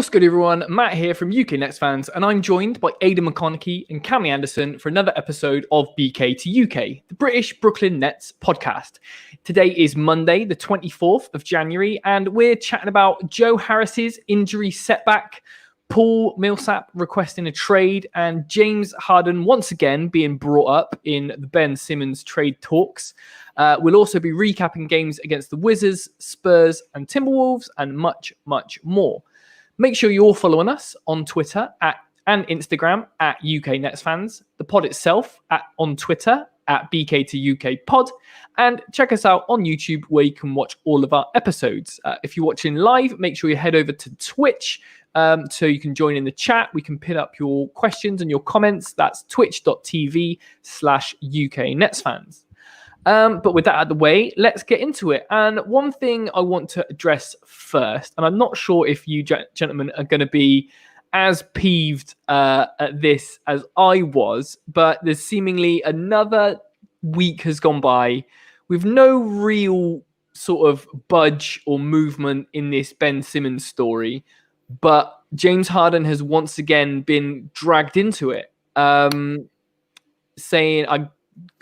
What's good, everyone? Matt here from UK Nets Fans, and I'm joined by Aidan McConaughey and Cammy Anderson for another episode of BK to UK, the British Brooklyn Nets podcast. Today is Monday, the 24th of January, and we're chatting about Joe Harris's injury setback, Paul Millsap requesting a trade, and James Harden once again being brought up in the Ben Simmons trade talks. We'll also be recapping games against the Wizards, Spurs, and Timberwolves, and much, much more. Make sure you're following us on Twitter and Instagram at UK Nets Fans, the pod itself on Twitter at BK to UK Pod, and check us out on YouTube where you can watch all of our episodes. If you're watching live, make sure you head over to Twitch so you can join in the chat. We can pin up your questions and your comments. That's twitch.tv/UK Nets Fans. But with that out of the way, let's get into it. And one thing I want to address first, and I'm not sure if you gentlemen are going to be as peeved at this as I was, but there's seemingly another week has gone by with no real sort of budge or movement in this Ben Simmons story. But James Harden has once again been dragged into it, saying,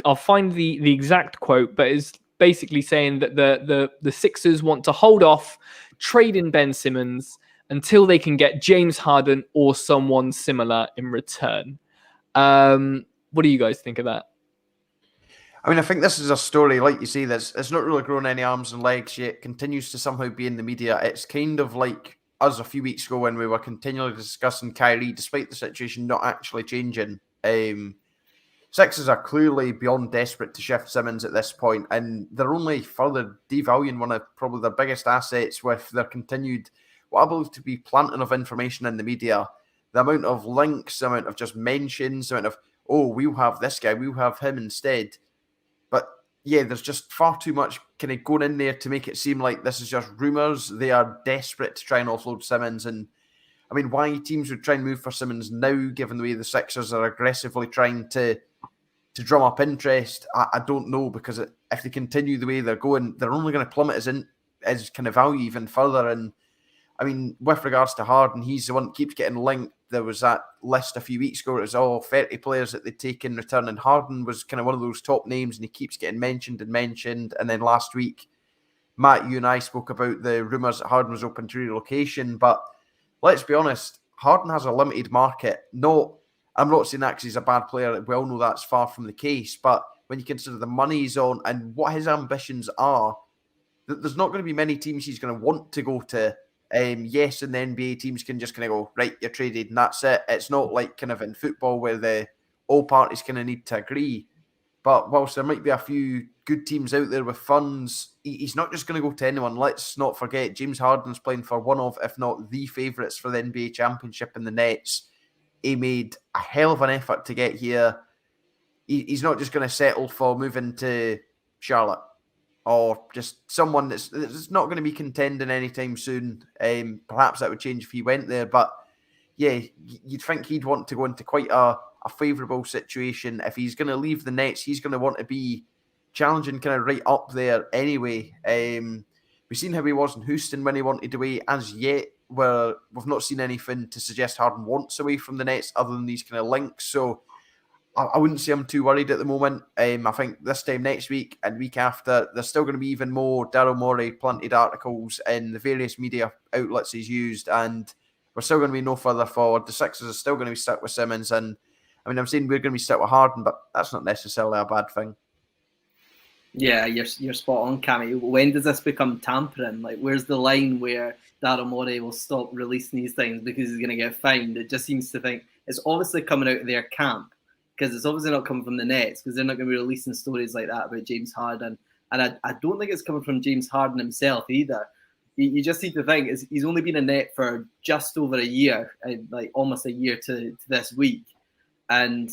I'll find the exact quote, but it's basically saying that the Sixers want to hold off trading Ben Simmons until they can get James Harden or someone similar in return. What do you guys think of that? I mean, I think this is a story, like you say, it's not really grown any arms and legs yet. It continues to somehow be in the media. It's kind of like us a few weeks ago when we were continually discussing Kyrie, despite the situation not actually changing. Sixers are clearly beyond desperate to shift Simmons at this point, and they're only further devaluing one of probably their biggest assets with their continued, what I believe to be planting of information in the media. The amount of links, the amount of just mentions, the amount of, oh, we'll have this guy, we'll have him instead. But yeah, there's just far too much kind of going in there to make it seem like this is just rumours. They are desperate to try and offload Simmons, and I mean, why teams would try and move for Simmons now, given the way the Sixers are aggressively trying to drum up interest, I don't know, because if they continue the way they're going, they're only going to plummet his kind of value even further. And I mean, with regards to Harden, he's the one that keeps getting linked. There was that list a few weeks ago. It was all 30 players that they take in return, and Harden was kind of one of those top names, and he keeps getting mentioned. And then last week, Matt, you and I spoke about the rumours that Harden was open to relocation. But let's be honest, Harden has a limited market. I'm not saying that because he's a bad player. We all know that's far from the case. But when you consider the money he's on and what his ambitions are, there's not going to be many teams he's going to want to go to. Yes, and the NBA teams can just kind of go, right, you're traded and that's it. It's not like kind of in football where all parties kind of need to agree. But whilst there might be a few good teams out there with funds, he's not just going to go to anyone. Let's not forget, James Harden's playing for one of, if not the favourites for the NBA championship in the Nets. He made a hell of an effort to get here. He's not just going to settle for moving to Charlotte or just someone that's not going to be contending anytime soon. Perhaps that would change if he went there. But yeah, you'd think he'd want to go into quite a favourable situation. If he's going to leave the Nets, he's going to want to be challenging kind of right up there anyway. We've seen how he was in Houston when he wanted away. As yet, we've not seen anything to suggest Harden wants away from the Nets other than these kind of links. So I wouldn't say I'm too worried at the moment. I think this time next week and week after, there's still going to be even more Daryl Morey planted articles in the various media outlets he's used, and we're still going to be no further forward. The Sixers are still going to be stuck with Simmons, and I mean, I'm saying we're going to be stuck with Harden, but that's not necessarily a bad thing. Yeah, you're spot on, Cammy. When does this become tampering? Like, where's the line where Daryl Morey will stop releasing these things because he's going to get fined? It just seems to think it's obviously coming out of their camp, because it's obviously not coming from the Nets, because they're not going to be releasing stories like that about James Harden. And I don't think it's coming from James Harden himself either. You just need to think he's only been a Net for just over a year, like almost a year to this week. And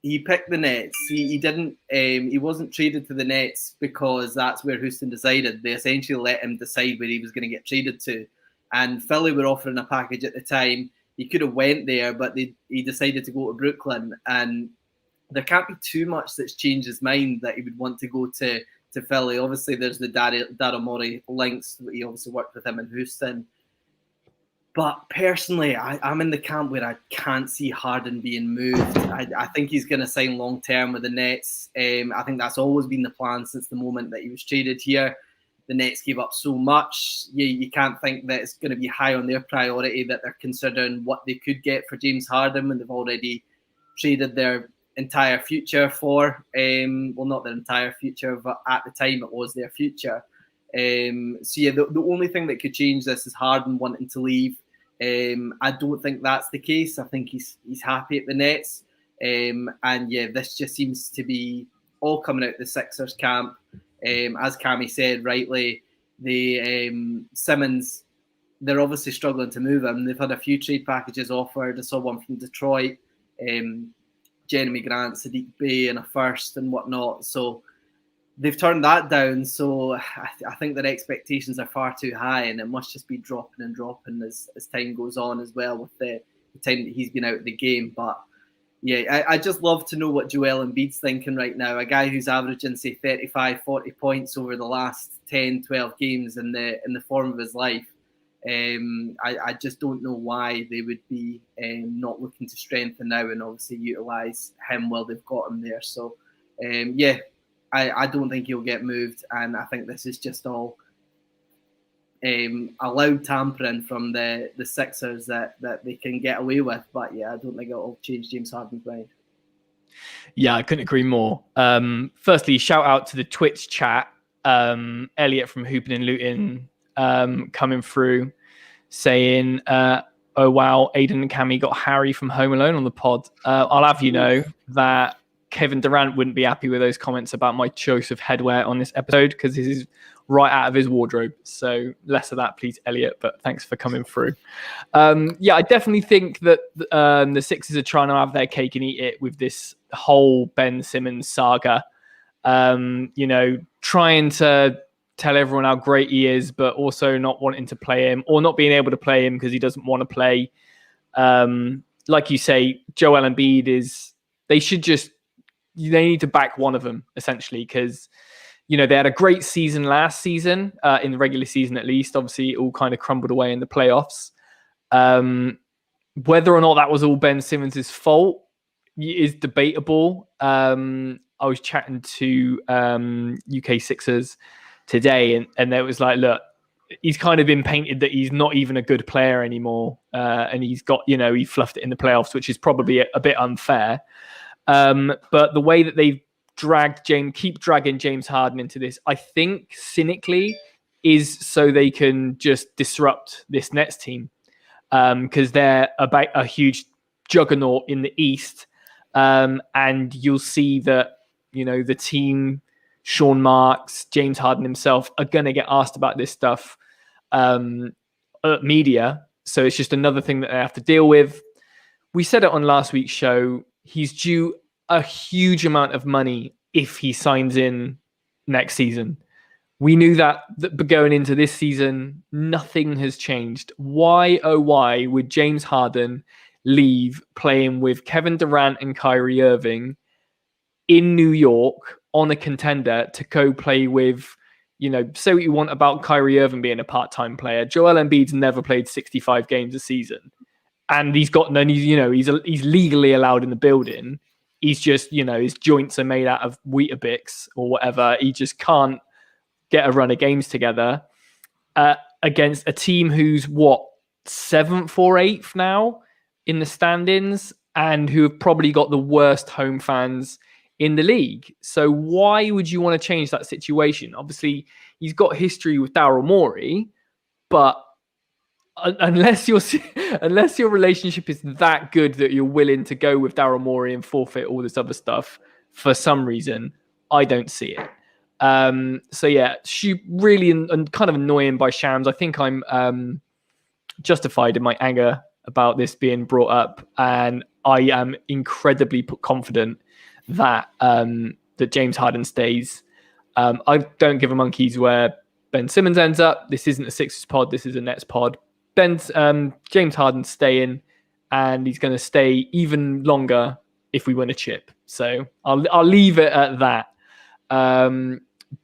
he picked the Nets. He didn't. He wasn't traded to the Nets because that's where Houston decided. They essentially let him decide where he was going to get traded to. And Philly were offering a package at the time. He could have went there, but he decided to go to Brooklyn. And there can't be too much that's changed his mind that he would want to go to Philly. Obviously, there's the Daryl Morey links. He obviously worked with him in Houston. But personally, I'm in the camp where I can't see Harden being moved. I think he's going to sign long term with the Nets. I think that's always been the plan since the moment that he was traded here. The Nets gave up so much. You can't think that it's going to be high on their priority, that they're considering what they could get for James Harden when they've already traded their entire future for. Well, not their entire future, but at the time it was their future. So yeah, the only thing that could change this is Harden wanting to leave. I don't think that's the case. I think he's happy at the Nets. And yeah, this just seems to be all coming out the Sixers camp. As Cammy said rightly, the Simmons, they're obviously struggling to move him. They've had a few trade packages offered. I saw one from Detroit, Jeremy Grant, Sadiq Bey, and a first and whatnot. So they've turned that down. So I think their expectations are far too high, and it must just be dropping and dropping as time goes on as well with the time that he's been out of the game. But yeah, I just love to know what Joel Embiid's thinking right now. A guy who's averaging, say, 35, 40 points over the last 10, 12 games in the form of his life. I just don't know why they would be not looking to strengthen now and obviously utilise him while they've got him there. So, yeah, I don't think he'll get moved, and I think this is just all allowed tampering from the Sixers that they can get away with. But yeah, I don't think it'll change James Harden's mind. Yeah, I couldn't agree more. Firstly, shout out to the Twitch chat. Elliot from Hoopin' and Luton coming through saying, oh wow, Aiden and Cammy got Harry from Home Alone on the pod. I'll have you know that Kevin Durant wouldn't be happy with those comments about my choice of headwear on this episode, because this is right out of his wardrobe. So less of that, please, Elliot. But thanks for coming through. Yeah, I definitely think that the Sixers are trying to have their cake and eat it with this whole Ben Simmons saga. Trying to tell everyone how great he is, but also not wanting to play him or not being able to play him because he doesn't want to play. Like you say, Joel Embiid they need to back one of them, essentially, because, they had a great season last season, in the regular season at least. Obviously, it all kind of crumbled away in the playoffs. Whether or not that was all Ben Simmons' fault is debatable. I was chatting to UK Sixers today, and there was like, look, he's kind of been painted that he's not even a good player anymore, and he's got, he fluffed it in the playoffs, which is probably a bit unfair. But the way that they've keep dragging James Harden into this, I think cynically, is so they can just disrupt this Nets team, because they're about a huge juggernaut in the East, and you'll see that the team, Sean Marks, James Harden himself, are going to get asked about this stuff at media. So it's just another thing that they have to deal with. We said it on last week's show. He's due a huge amount of money if he signs in next season. We knew that going into this season, nothing has changed. Why, oh why, would James Harden leave playing with Kevin Durant and Kyrie Irving in New York on a contender to go play with, say what you want about Kyrie Irving being a part-time player. Joel Embiid's never played 65 games a season. And he's got none. He's legally allowed in the building. He's just, his joints are made out of Weetabix or whatever. He just can't get a run of games together against a team who's 7th or 8th now in the standings, and who have probably got the worst home fans in the league. So why would you want to change that situation? Obviously, he's got history with Daryl Morey, but unless your relationship is that good that you're willing to go with Daryl Morey and forfeit all this other stuff for some reason, I don't see it. So yeah, she really and kind of annoying by Shams. I think I'm justified in my anger about this being brought up, and I am incredibly confident that that James Harden stays. I don't give a monkeys where Ben Simmons ends up. This isn't a Sixers pod. This is a Nets pod. James Harden's staying, and he's going to stay even longer if we win a chip. So I'll leave it at that.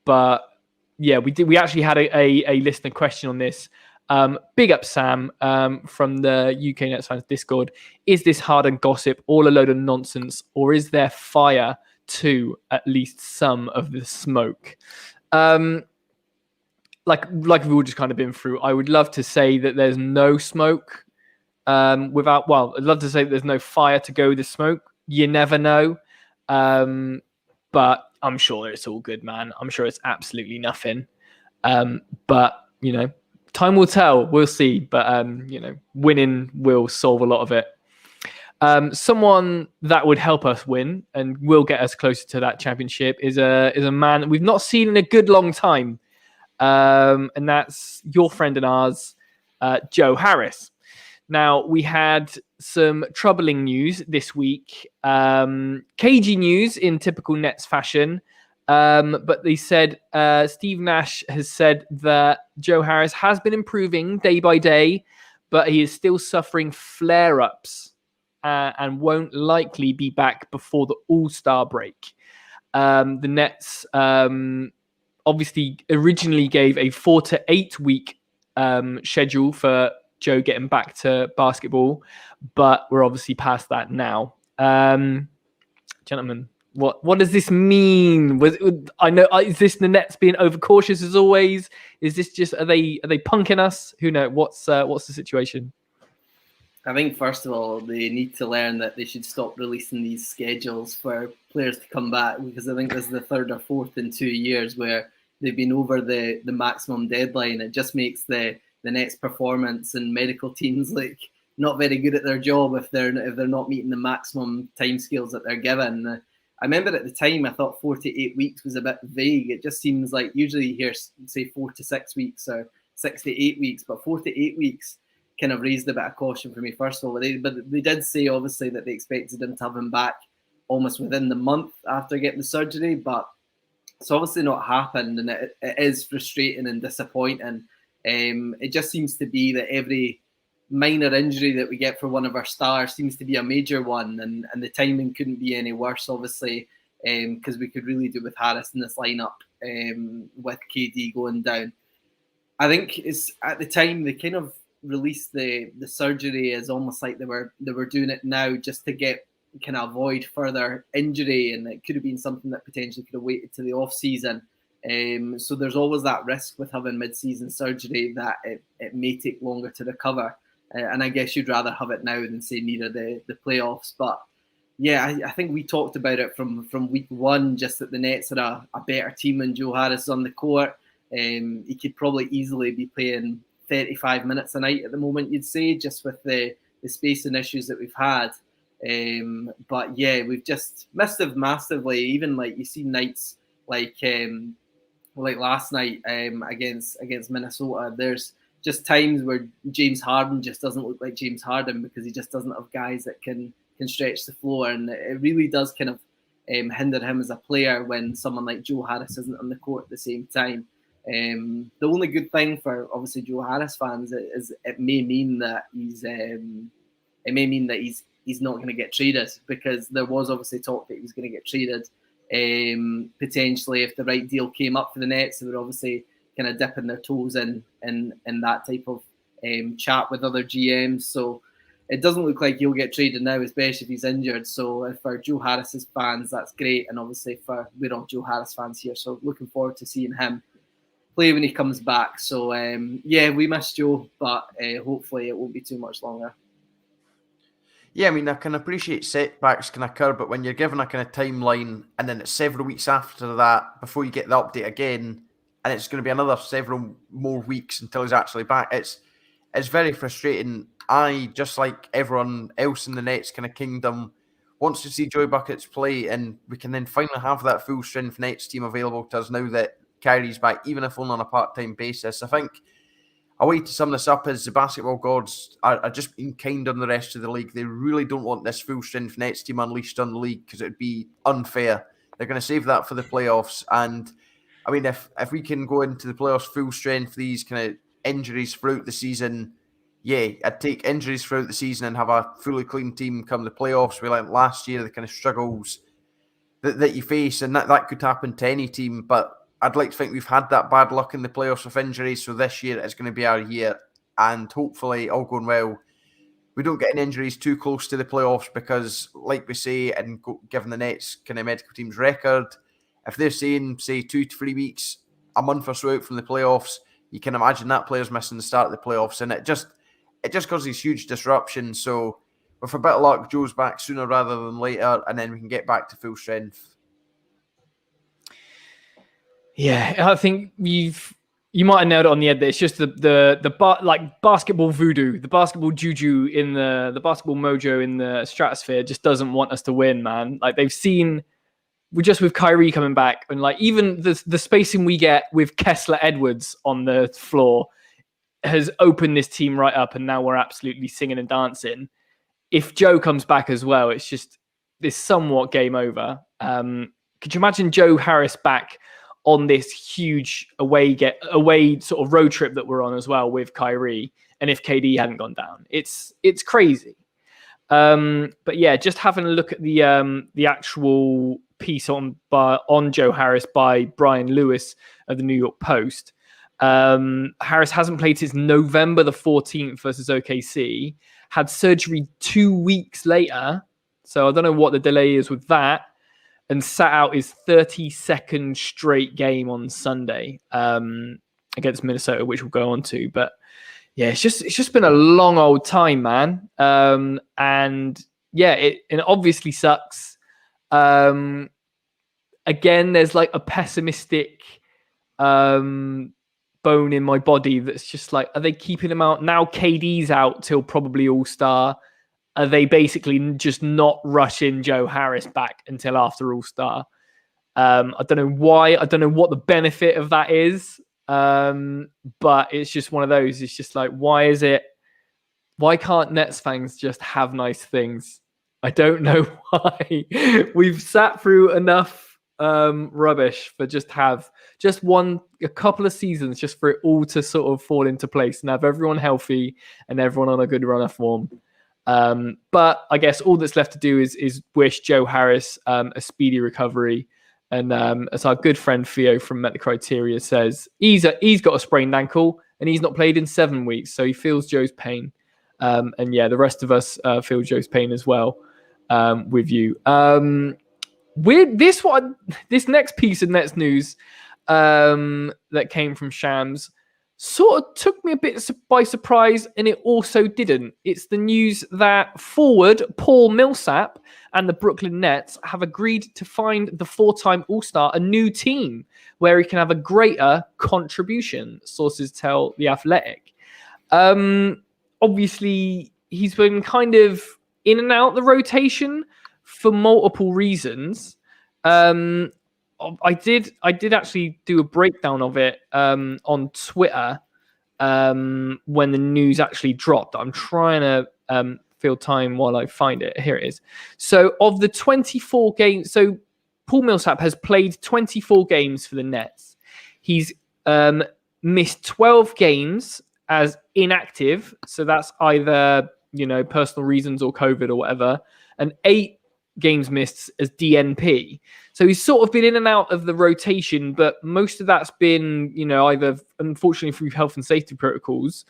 But yeah, we actually had a listener question on this. Big up Sam from the UK Nets fans Discord. Is this Harden gossip all a load of nonsense, or is there fire to at least some of the smoke? Like we've all just kind of been through, I would love to say that there's no smoke I'd love to say that there's no fire to go with the smoke. You never know. But I'm sure it's all good, man. I'm sure it's absolutely nothing. But, time will tell. We'll see. But, winning will solve a lot of it. Someone that would help us win and will get us closer to that championship is a man that we've not seen in a good long time. And that's your friend and ours, Joe Harris. Now, we had some troubling news this week. Cagey news in typical Nets fashion. But they said Steve Nash has said that Joe Harris has been improving day by day, but he is still suffering flare-ups and won't likely be back before the All-Star break. The Nets obviously originally gave a 4 to 8 week schedule for Joe getting back to basketball, but we're obviously past that now. Gentlemen, what does this mean? I know, is this the Nets being overcautious as always? Is this just are they punking us? Who knows? What's the situation? I think first of all they need to learn that they should stop releasing these schedules for players to come back, because I think this is the third or fourth in 2 years where they've been over the maximum deadline. It just makes the Nets performance and medical teams like not very good at their job if they're not meeting the maximum timescales that they're given. I remember at the time I thought 4 to 8 weeks was a bit vague. It just seems like usually you hear say 4 to 6 weeks or 6 to 8 weeks, but 4 to 8 weeks kind of raised a bit of caution for me first of all. But they did say obviously that they expected him to have him back almost within the month after getting the surgery, but it's obviously not happened, and it is frustrating and disappointing. It just seems to be that every minor injury that we get for one of our stars seems to be a major one, and the timing couldn't be any worse, obviously, because we could really do with Harris in this lineup with KD going down. I think it's at the time they kind of released the surgery as almost like they were doing it now just to get kind of avoid further injury, and it could have been something that potentially could have waited to the off season. So there's always that risk with having mid-season surgery that it may take longer to recover. And I guess you'd rather have it now than say near the playoffs. But yeah, I think we talked about it from week one, just that the Nets are a better team when Joe Harris is on the court. He could probably easily be playing 35 minutes a night at the moment, you'd say, just with the spacing issues that we've had. But yeah, we've just missed him massively. Even like you see nights like last night against Minnesota, there's just times where James Harden just doesn't look like James Harden because he just doesn't have guys that can stretch the floor, and it really does kind of hinder him as a player when someone like Joe Harris isn't on the court at the same time. The only good thing for obviously Joe Harris fans is it may mean that he's not going to get traded, because there was obviously talk that he was going to get traded. Potentially, if the right deal came up for the Nets, they were obviously kind of dipping their toes in that type of chat with other GMs. So it doesn't look like he'll get traded now, especially if he's injured. So for Joe Harris's fans, that's great, and obviously we're all Joe Harris fans here, so looking forward to seeing him play when he comes back. So yeah, we miss Joe, but hopefully it won't be too much longer. Yeah, I mean, I can appreciate setbacks can occur, but when you're given a kind of timeline and then it's several weeks after that before you get the update again, and it's going to be another several more weeks until he's actually back, it's very frustrating. I, just like everyone else in the Nets kind of kingdom, wants to see Joey Buckets play, and we can then finally have that full strength Nets team available to us now that Kyrie's back, even if only on a part-time basis. I think a way to sum this up is the basketball gods are just being kind on the rest of the league. They really don't want this full-strength Nets team unleashed on the league because it would be unfair. They're going to save that for the playoffs. And, I mean, if we can go into the playoffs full strength, these kind of injuries throughout the season, yeah, I'd take injuries throughout the season and have a fully clean team come the playoffs. We like last year, the kind of struggles that you face, and that could happen to any team, but I'd like to think we've had that bad luck in the playoffs with injuries, so this year is going to be our year. and hopefully, all going well, we don't get any injuries too close to the playoffs because, like we say, and given the Nets kind of medical team's record, if they're saying, say, 2 to 3 weeks, a month or so out from the playoffs, you can imagine that player's missing the start of the playoffs, and it just causes huge disruption. So with a bit of luck, Joe's back sooner rather than later, and then we can get back to full strength. Yeah, I think you might have nailed it on the head there. It's just the basketball voodoo, the basketball juju in the basketball mojo in the stratosphere just doesn't want us to win, man. Like they've seen, with Kyrie coming back, and like even the spacing we get with Kessler Edwards on the floor has opened this team right up, and now we're absolutely singing and dancing. If Joe comes back as well, it's somewhat game over. Could you imagine Joe Harris back on this huge away sort of road trip that we're on as well with Kyrie, and if KD hadn't gone down? It's crazy. But yeah, just having a look at the actual piece on Joe Harris by Brian Lewis of the New York Post. Harris hasn't played since November the 14th versus OKC, had surgery 2 weeks later, so I don't know what the delay is with that, and sat out his 32nd straight game on Sunday against Minnesota, which we'll go on to. But yeah, it's just been a long old time, man. And yeah, it obviously sucks. Again, there's like a pessimistic bone in my body that's just like, are they keeping him out? Now KD's out till probably All-Star. Are they basically just not rushing Joe Harris back until after All-Star? I don't know why. I don't know what the benefit of that is. But it's just one of those. It's just like, why can't Nets fans just have nice things? I don't know why. We've sat through enough rubbish for a couple of seasons just for it all to sort of fall into place and have everyone healthy and everyone on a good run of form. But I guess all that's left to do is wish Joe Harris a speedy recovery. And as our good friend Theo from Met the Criteria says, he's got a sprained ankle and he's not played in 7 weeks, so he feels Joe's pain. And yeah, the rest of us feel Joe's pain as well with you. With this next piece of Nets news that came from Shams sort of took me a bit by surprise, and it also didn't. It's the news that forward Paul Millsap and the Brooklyn Nets have agreed to find the 4-time All-Star a new team where he can have a greater contribution, sources tell The Athletic. Obviously, he's been kind of in and out the rotation for multiple reasons. I did actually do a breakdown of it on Twitter when the news actually dropped. I'm trying to fill time while I find it. Here it is. So of the 24 games, so Paul Millsap has played 24 games for the Nets. He's missed 12 games as inactive. So that's either, personal reasons or COVID or whatever, and 8 games missed as DNP. So he's sort of been in and out of the rotation, but most of that's been, either unfortunately through health and safety protocols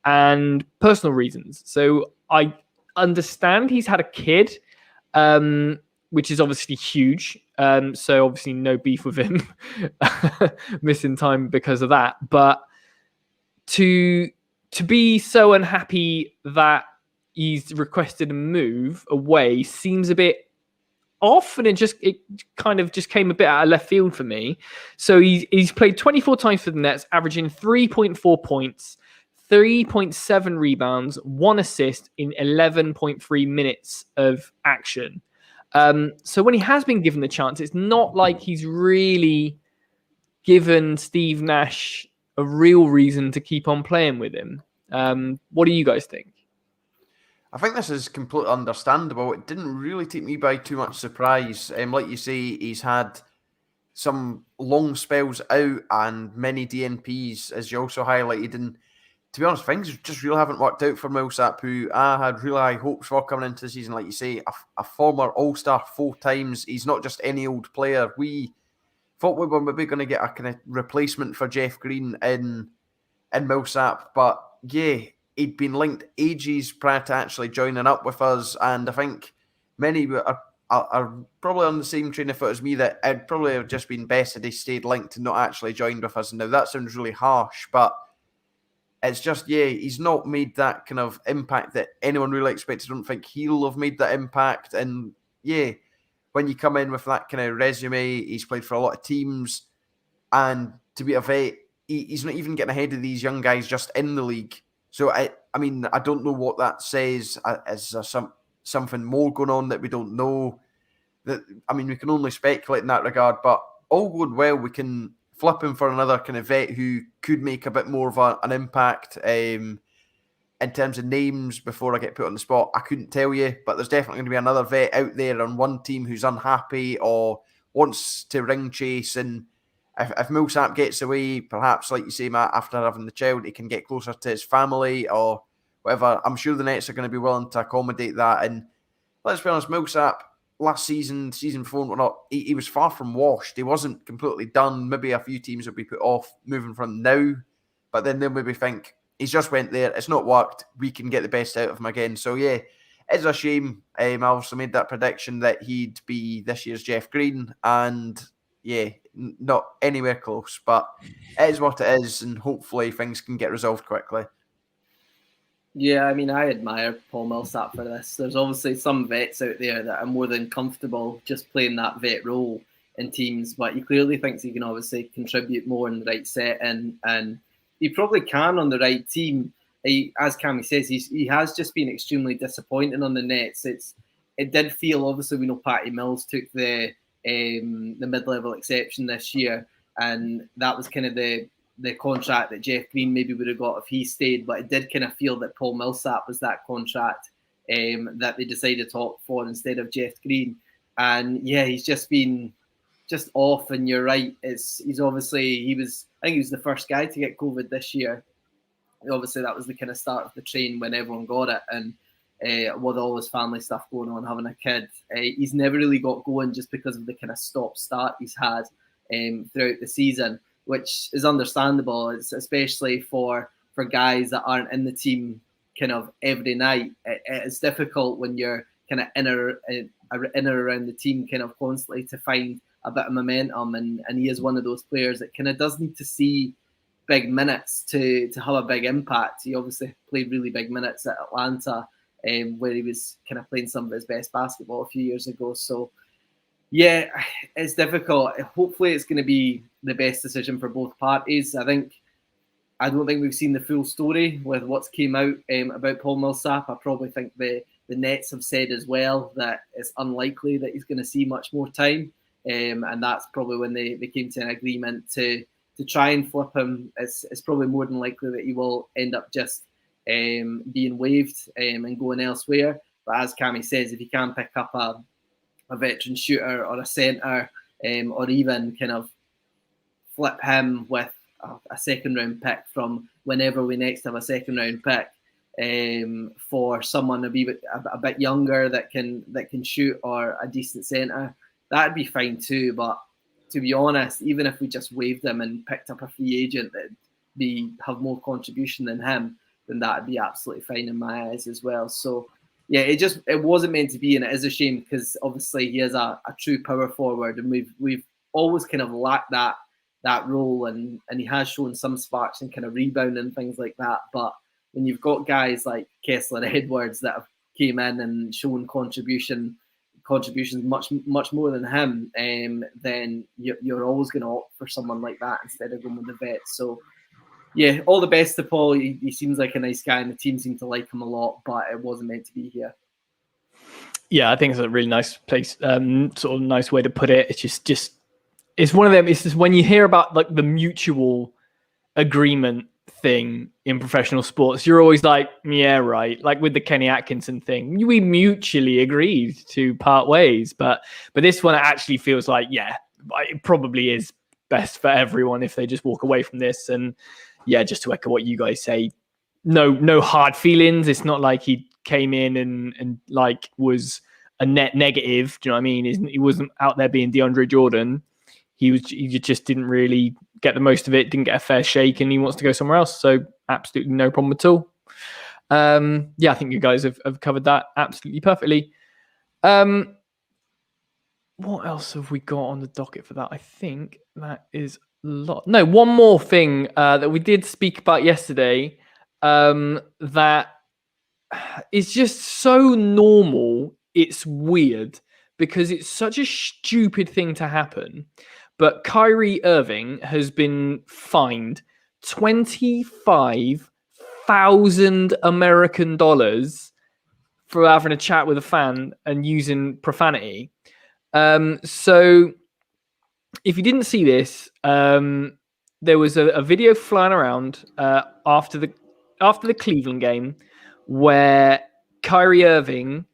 and personal reasons. So I understand he's had a kid, which is obviously huge. So obviously no beef with him missing time because of that. But to be so unhappy that he's requested a move away seems a bit off, and it kind of just came a bit out of left field for me. So he's played 24 times for the Nets, averaging 3.4 points, 3.7 rebounds, 1 assist in 11.3 minutes of action. So when he has been given the chance, it's not like he's really given Steve Nash a real reason to keep on playing with him. What do you guys think? I think this is completely understandable. It didn't really take me by too much surprise. Like you say, he's had some long spells out and many DNPs, as you also highlighted. And to be honest, things just really haven't worked out for Millsap, who I had really high hopes for coming into the season. Like you say, a former All-Star 4 times. He's not just any old player. We thought we were maybe going to get a kind of replacement for Jeff Green in Millsap. But yeah, he'd been linked ages prior to actually joining up with us, and I think many are probably on the same train of thought as me that it'd probably have just been best had he stayed linked and not actually joined with us. Now, that sounds really harsh, but it's just, he's not made that kind of impact that anyone really expected. I don't think he'll have made that impact. And when you come in with that kind of resume, he's played for a lot of teams, and to be a vet, he's not even getting ahead of these young guys just in the league. So, I mean, I don't know what that says. Is there something more going on that we don't know? We can only speculate in that regard, but all going well, we can flip him for another kind of vet who could make a bit more of an impact. In terms of names, before I get put on the spot, I couldn't tell you, but there's definitely going to be another vet out there on one team who's unhappy or wants to ring chase. And if Millsap gets away, perhaps, like you say, Matt, after having the child, he can get closer to his family or whatever. I'm sure the Nets are going to be willing to accommodate that. And let's be honest, Millsap, last season before and whatnot, he was far from washed. He wasn't completely done. Maybe a few teams would be put off moving from now, but then they'll maybe think, he's just went there, it's not worked, we can get the best out of him again. So it's a shame. I also made that prediction that he'd be this year's Jeff Green, and not anywhere close, but it is what it is, and hopefully things can get resolved quickly. Yeah, I admire Paul Millsap for this. There's obviously some vets out there that are more than comfortable just playing that vet role in teams, but he clearly thinks he can obviously contribute more in the right setting, and he probably can on the right team. As Cammy says, he has just been extremely disappointing on the Nets. It did feel, obviously, we know Patty Mills took the mid-level exception this year, and that was kind of the contract that Jeff Green maybe would have got if he stayed, but it did kind of feel that Paul Millsap was that contract that they decided to opt for instead of Jeff Green. And he's just been just off, and you're right. I think he was the first guy to get COVID this year. Obviously, that was the kind of start of the train when everyone got it, and with all his family stuff going on, having a kid, he's never really got going just because of the kind of stop-start he's had throughout the season, which is understandable. It's especially for guys that aren't in the team kind of every night. It's difficult when you're kind of in or around the team kind of constantly to find a bit of momentum, and he is one of those players that kind of does need to see big minutes to have a big impact. He obviously played really big minutes at Atlanta, where he was kind of playing some of his best basketball a few years ago. So it's difficult. Hopefully it's going to be the best decision for both parties. I don't think we've seen the full story with what's came out about Paul Millsap. I probably think the Nets have said as well that it's unlikely that he's going to see much more time. And that's probably when they came to an agreement to try and flip him. It's probably more than likely that he will end up just being waived and going elsewhere. But as Cammy says, if you can pick up a veteran shooter or a centre, or even kind of flip him with a second round pick from whenever we next have a second round pick, for someone a bit younger that can shoot, or a decent centre, that'd be fine too. But to be honest, even if we just waived him and picked up a free agent that'd have more contribution than him, then that'd be absolutely fine in my eyes as well. So it wasn't meant to be, and it is a shame because obviously he is a true power forward, and we've always kind of lacked that role, and he has shown some sparks and kind of rebound and things like that. But when you've got guys like Kessler Edwards that have came in and shown contributions much more than him, then you're always going to opt for someone like that instead of going with the vet. So all the best to Paul. He seems like a nice guy, and the team seem to like him a lot, but it wasn't meant to be here. Yeah, I think it's a really nice place, sort of nice way to put it. It's just it's one of them. It's just when you hear about like the mutual agreement thing in professional sports, you're always like, yeah, right. Like with the Kenny Atkinson thing, we mutually agreed to part ways, but this one actually feels like, it probably is best for everyone if they just walk away from this. And just to echo what you guys say, no hard feelings. It's not like he came in and like was a net negative. Do you know what I mean? He wasn't out there being DeAndre Jordan. He just didn't really get the most of it, didn't get a fair shake, and he wants to go somewhere else. So absolutely no problem at all. I think you guys have covered that absolutely perfectly. What else have we got on the docket for that? I think that is a lot. No, one more thing that we did speak about yesterday that is just so normal. It's weird because it's such a stupid thing to happen. But Kyrie Irving has been fined $25,000 for having a chat with a fan and using profanity. So if you didn't see this, there was a video flying around after the Cleveland game where Kyrie Irving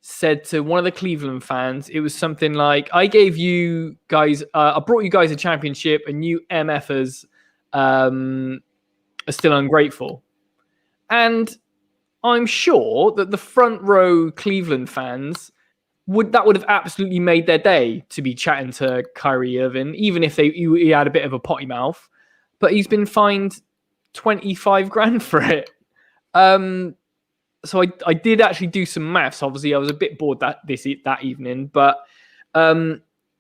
said to one of the Cleveland fans, it was something like, I brought you guys a championship and you MFers are still ungrateful. And I'm sure that the front row Cleveland fans would have absolutely made their day to be chatting to Kyrie Irving, even if he had a bit of a potty mouth. But he's been fined 25 grand for it. So I did actually do some maths. Obviously, I was a bit bored that evening, but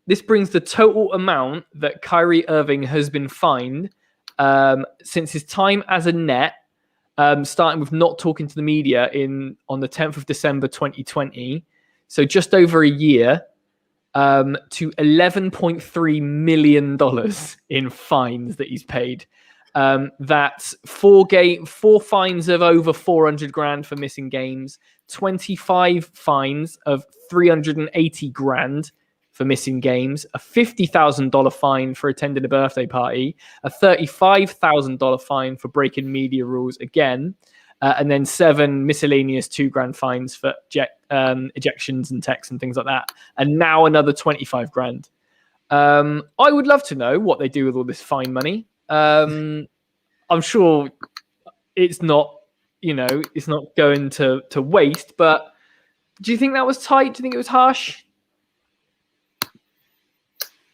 this brings the total amount that Kyrie Irving has been fined since his time as a net, starting with not talking to the media on the 10th of December 2020. So just over a year, to $11.3 million in fines that he's paid. That's four fines of over 400 grand for missing games, 25 fines of 380 grand for missing games, a $50,000 fine for attending a birthday party, a $35,000 fine for breaking media rules again, and then 7 miscellaneous $2,000 fines for ejections and texts and things like that. And now another 25 grand. I would love to know what they do with all this fine money. I'm sure it's not going to waste, but do you think that was tight? Do you think it was harsh?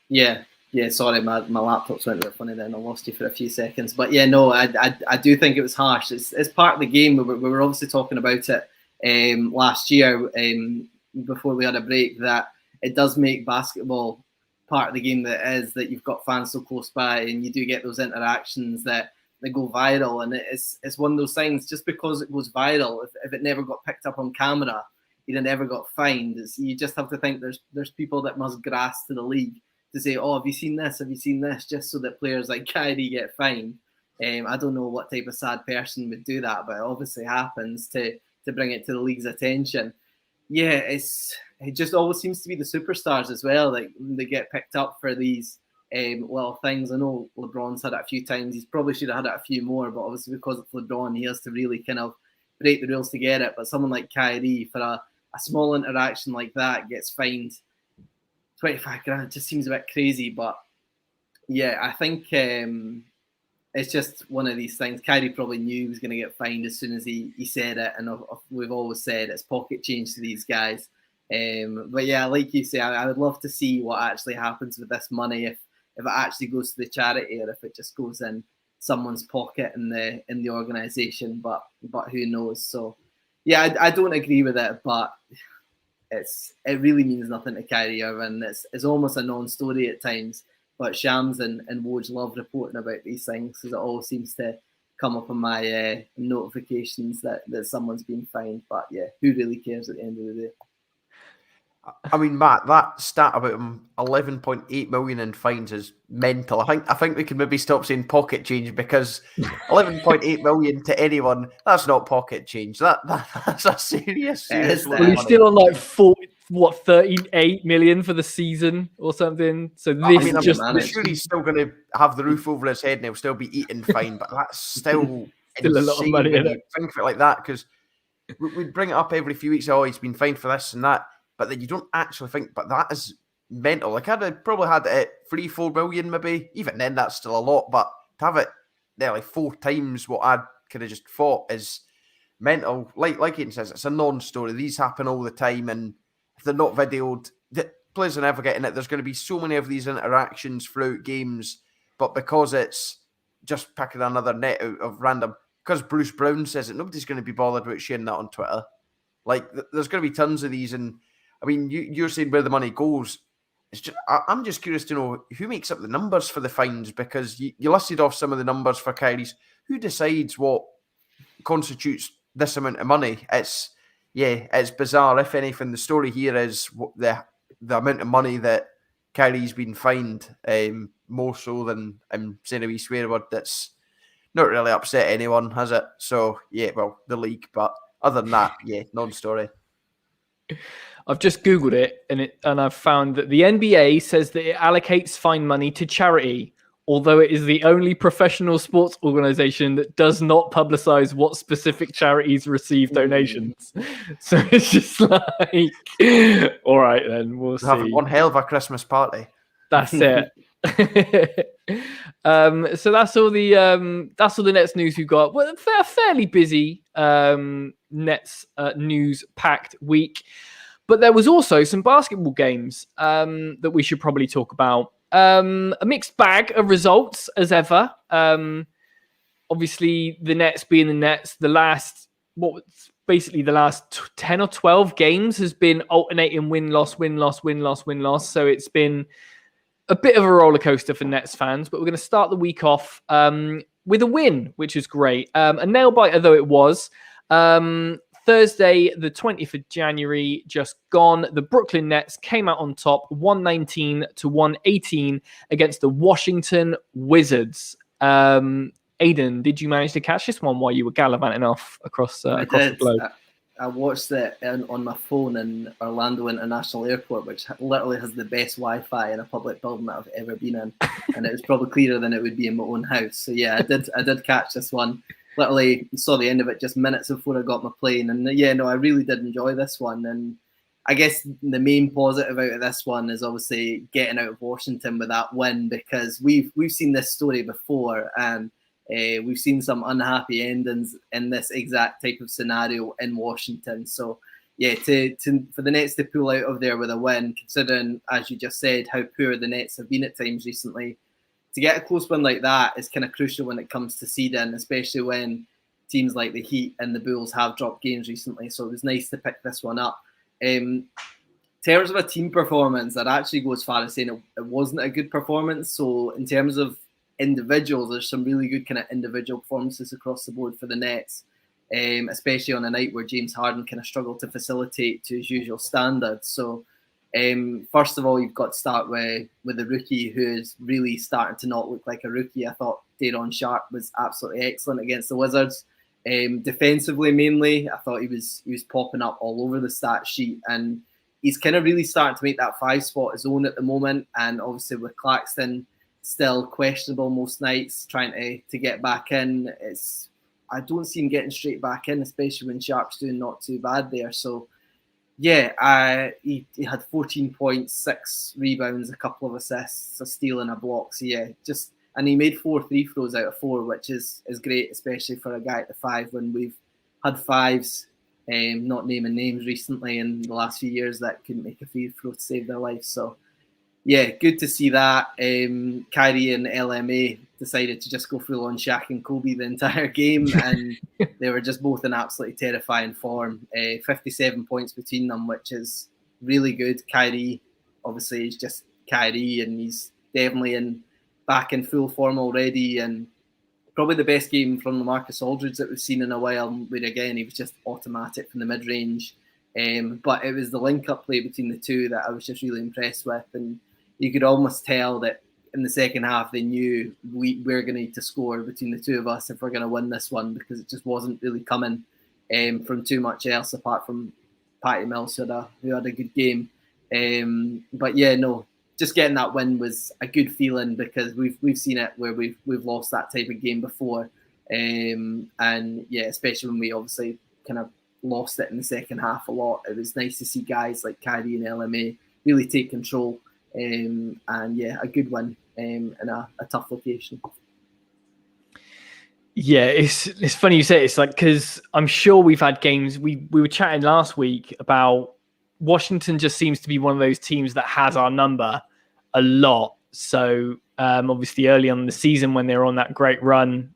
Yeah. Sorry, my laptop's went a bit funny then. I lost you for a few seconds, but yeah, no, I do think it was harsh. It's part of the game. We were obviously talking about it last year before we had a break, that it does make basketball part of the game that you've got fans so close by and you do get those interactions that go viral, and it's one of those things. Just because it goes viral, if it never got picked up on camera, it never got fined. You just have to think there's people that must grass to the league to say, oh, have you seen this? Have you seen this? Just so that players like Kyrie get fined. I don't know what type of sad person would do that, but it obviously happens to bring it to the league's attention. Yeah, it just always seems to be the superstars as well. Like they get picked up for these little things. I know LeBron's had it a few times. He probably should have had it a few more, but obviously because it's LeBron, he has to really kind of break the rules to get it. But someone like Kyrie, for a small interaction like that, gets fined 25 grand. It just seems a bit crazy. But yeah, I think it's just one of these things. Kyrie probably knew he was going to get fined as soon as he said it. And we've always said it's pocket change to these guys. But yeah, like you say, I would love to see what actually happens with this money, if it actually goes to the charity or if it just goes in someone's pocket in the organisation. But who knows? So yeah, I don't agree with it, but it really means nothing to Kyrie Irving. It's almost a non-story at times. But Shams and Woj love reporting about these things because it all seems to come up on my notifications that someone's been fined. But yeah, who really cares at the end of the day? I mean, Matt, that stat about him 11.8 million in fines is mental. I think we can maybe stop saying pocket change, because 11.8 million to anyone, that's not pocket change. That's a serious. Well, he's still on like 38 million for the season or something. So this I'm sure he's still going to have the roof over his head and he'll still be eating fine, but that's still a lot of money in it. Think of it like that, because we bring it up every few weeks. Oh, he's been fined for this and that. But then you don't actually think, but that is mental. Like, I'd probably had it at 3-4 million, maybe. Even then, that's still a lot. But to have it there like 4 times what I could have just thought is mental. Like Aidan says, it's a non-story. These happen all the time. And if they're not videoed, the players are never getting it. There's going to be so many of these interactions throughout games. But because it's just picking another net out of random, because Bruce Brown says it, nobody's going to be bothered about sharing that on Twitter. Like, there's going to be tons of these. And I mean, you're saying where the money goes. It's just, I'm just curious to know who makes up the numbers for the fines, because you listed off some of the numbers for Kyrie's. Who decides what constitutes this amount of money? It's bizarre. If anything, the story here is the amount of money that Kyrie's been fined, more so than I'm saying a wee swear word. That's not really upset anyone, has it? So well, the league, but other than that, non-story. I've just Googled it, and I've found that the NBA says that it allocates fine money to charity, although it is the only professional sports organization that does not publicize what specific charities receive donations. So it's just like, all right, then we'll see. Having one hell of a Christmas party. That's it. So that's all the Nets news we've got. Well, a fairly busy Nets news packed week. But there was also some basketball games that we should probably talk about. A mixed bag of results as ever. Obviously, the Nets being the Nets, the last 10 or 12 games has been alternating win-loss. So it's been a bit of a roller coaster for Nets fans. But we're going to start the week off with a win, which is great. A nail-biter though it was. Thursday, the 20th of January, just gone. The Brooklyn Nets came out on top, 119-118 against the Washington Wizards. Aidan, did you manage to catch this one while you were gallivanting off across the globe? I watched it on my phone in Orlando International Airport, which literally has the best Wi-Fi in a public building that I've ever been in, and it was probably clearer than it would be in my own house. So yeah, I did catch this one. Literally saw the end of it just minutes before I got my plane. And I really did enjoy this one. And I guess the main positive out of this one is obviously getting out of Washington with that win, because we've seen this story before, and we've seen some unhappy endings in this exact type of scenario in Washington. So for the Nets to pull out of there with a win, considering, as you just said, how poor the Nets have been at times recently, to get a close win like that is kind of crucial when it comes to seeding, especially when teams like the Heat and the Bulls have dropped games recently. So it was nice to pick this one up. In terms of a team performance, I'd actually go as far as saying it wasn't a good performance. So in terms of individuals, there's some really good kind of individual performances across the board for the Nets, especially on a night where James Harden kind of struggled to facilitate to his usual standards. So first of all, you've got to start with the rookie, who is really starting to not look like a rookie. I thought Daron Sharp was absolutely excellent against the Wizards. Defensively, mainly, I thought he was popping up all over the stat sheet, and he's kind of really starting to make that 5 spot his own at the moment. And obviously with Claxton still questionable most nights, trying to get back in, I don't see him getting straight back in, especially when Sharp's doing not too bad there. So he had 14 points, 6 rebounds, a couple of assists, a steal and a block. So and he made 4 free throws out of 4, which is great, especially for a guy at the 5 when we've had 5s, not naming names recently in the last few years, that couldn't make a free throw to save their life. So good to see that. Kyrie and LMA decided to just go full on Shaq and Kobe the entire game, and they were just both in absolutely terrifying form. 57 points between them, which is really good. Kyrie, obviously, is just Kyrie, and he's definitely back in full form already, and probably the best game from LaMarcus Aldridge that we've seen in a while, where again he was just automatic from the mid-range. But it was the link-up play between the two that I was just really impressed with, and you could almost tell that in the second half they knew we're going to need to score between the two of us if we're going to win this one, because it just wasn't really coming from too much else apart from Patty Mills, who had a good game. Just getting that win was a good feeling, because we've seen it where we've lost that type of game before, especially when we obviously kind of lost it in the second half a lot. It was nice to see guys like Kyrie and LMA really take control, a good win in a tough location. Yeah, it's funny you say it. It's like, because I'm sure we've had games. We were chatting last week about Washington just seems to be one of those teams that has our number a lot. So obviously early on in the season when they were on that great run,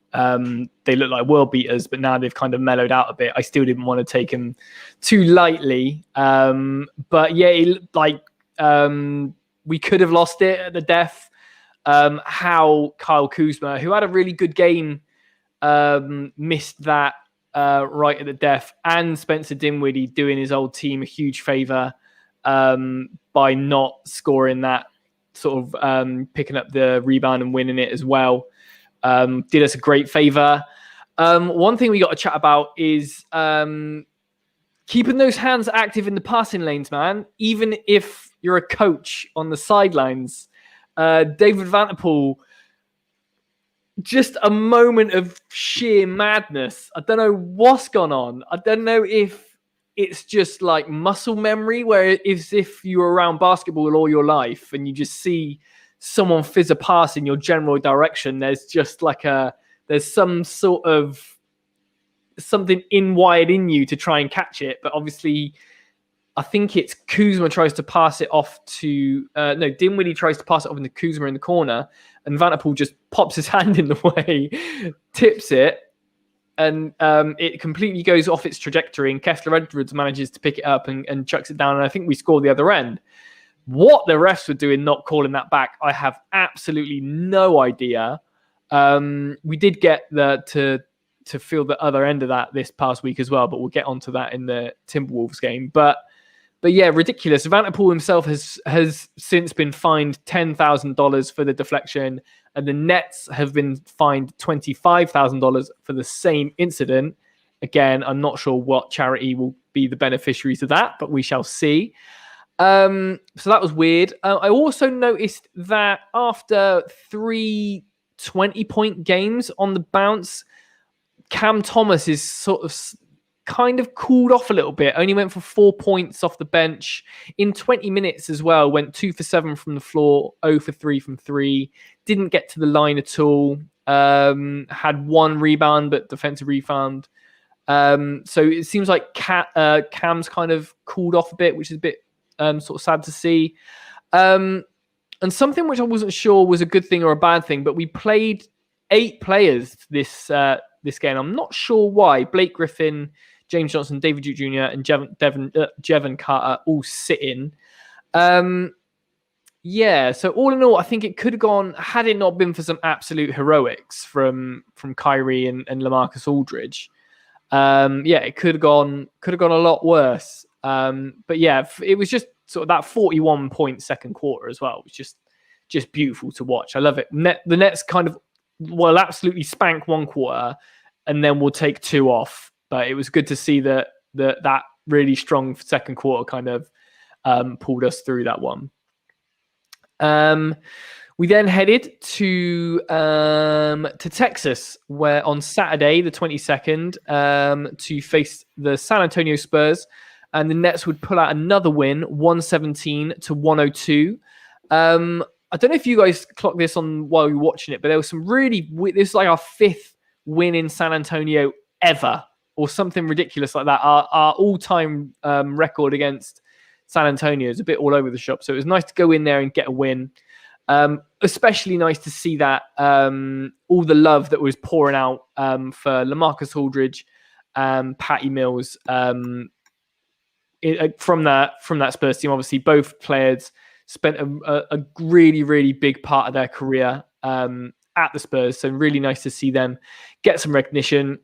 They look like world beaters, but now they've kind of mellowed out a bit. I still didn't want to take them too lightly. But yeah, we could have lost it at the death. How Kyle Kuzma, who had a really good game, missed that right at the death, and Spencer Dinwiddie doing his old team a huge favor by not scoring that, sort of picking up the rebound and winning it as well. Did us a great favor. One thing we got to chat about is keeping those hands active in the passing lanes, man. Even if you're a coach on the sidelines, David Vanterpool, just a moment of sheer madness. I don't know what's gone on. I don't know if it's just like muscle memory, where it's if you were around basketball all your life and you just see someone fizz a pass in your general direction, there's just like there's some sort of something wired in you to try and catch it. But obviously, I think it's Kuzma tries to pass it off to Dinwiddie tries to pass it off into Kuzma in the corner, and Vanterpool just pops his hand in the way, tips it, and it completely goes off its trajectory, and Kessler Edwards manages to pick it up and chucks it down, and I think we score the other end. What the refs were doing not calling that back, I have absolutely no idea. We did get to feel the other end of that this past week as well, but we'll get onto that in the Timberwolves game. But yeah, ridiculous. Vanterpool himself has since been fined $10,000 for the deflection, and the Nets have been fined $25,000 for the same incident. Again, I'm not sure what charity will be the beneficiaries of that, but we shall see. So that was weird. I also noticed that after 3 20-point games on the bounce, Cam Thomas is sort of kind of cooled off a little bit. Only went for 4 points off the bench in 20 minutes as well. Went 2 for 7 from the floor, 0 for 3 from 3. Didn't get to the line at all. Had 1 rebound, but defensive rebound. So it seems like Cam's kind of cooled off a bit, which is a bit sort of sad to see. And something which I wasn't sure was a good thing or a bad thing, but we played 8 players this game. I'm not sure why. Blake Griffin, James Johnson, David Duke Jr., and Jevon Carter all sitting. Yeah, so all in all, I think it could have gone, had it not been for some absolute heroics from Kyrie and LaMarcus Aldridge. It could have gone a lot worse. But yeah, it was just sort of that 41-point second quarter as well. It was just beautiful to watch. I love it. The Nets kind of will absolutely spank one quarter, and then we'll take 2 off. But it was good to see that really strong second quarter kind of pulled us through that one. We then headed to Texas, where on Saturday, the 22nd, to face the San Antonio Spurs, and the Nets would pull out another win, 117-102. I don't know if you guys clocked this on while you were watching it, but there was some really, this is like our 5th win in San Antonio ever, or something ridiculous like that. Our all-time record against San Antonio is a bit all over the shop. So it was nice to go in there and get a win. Especially nice to see that all the love that was pouring out for LaMarcus Aldridge, Patty Mills from that Spurs team. Obviously, both players spent a really, really big part of their career at the Spurs. So really nice to see them get some recognition.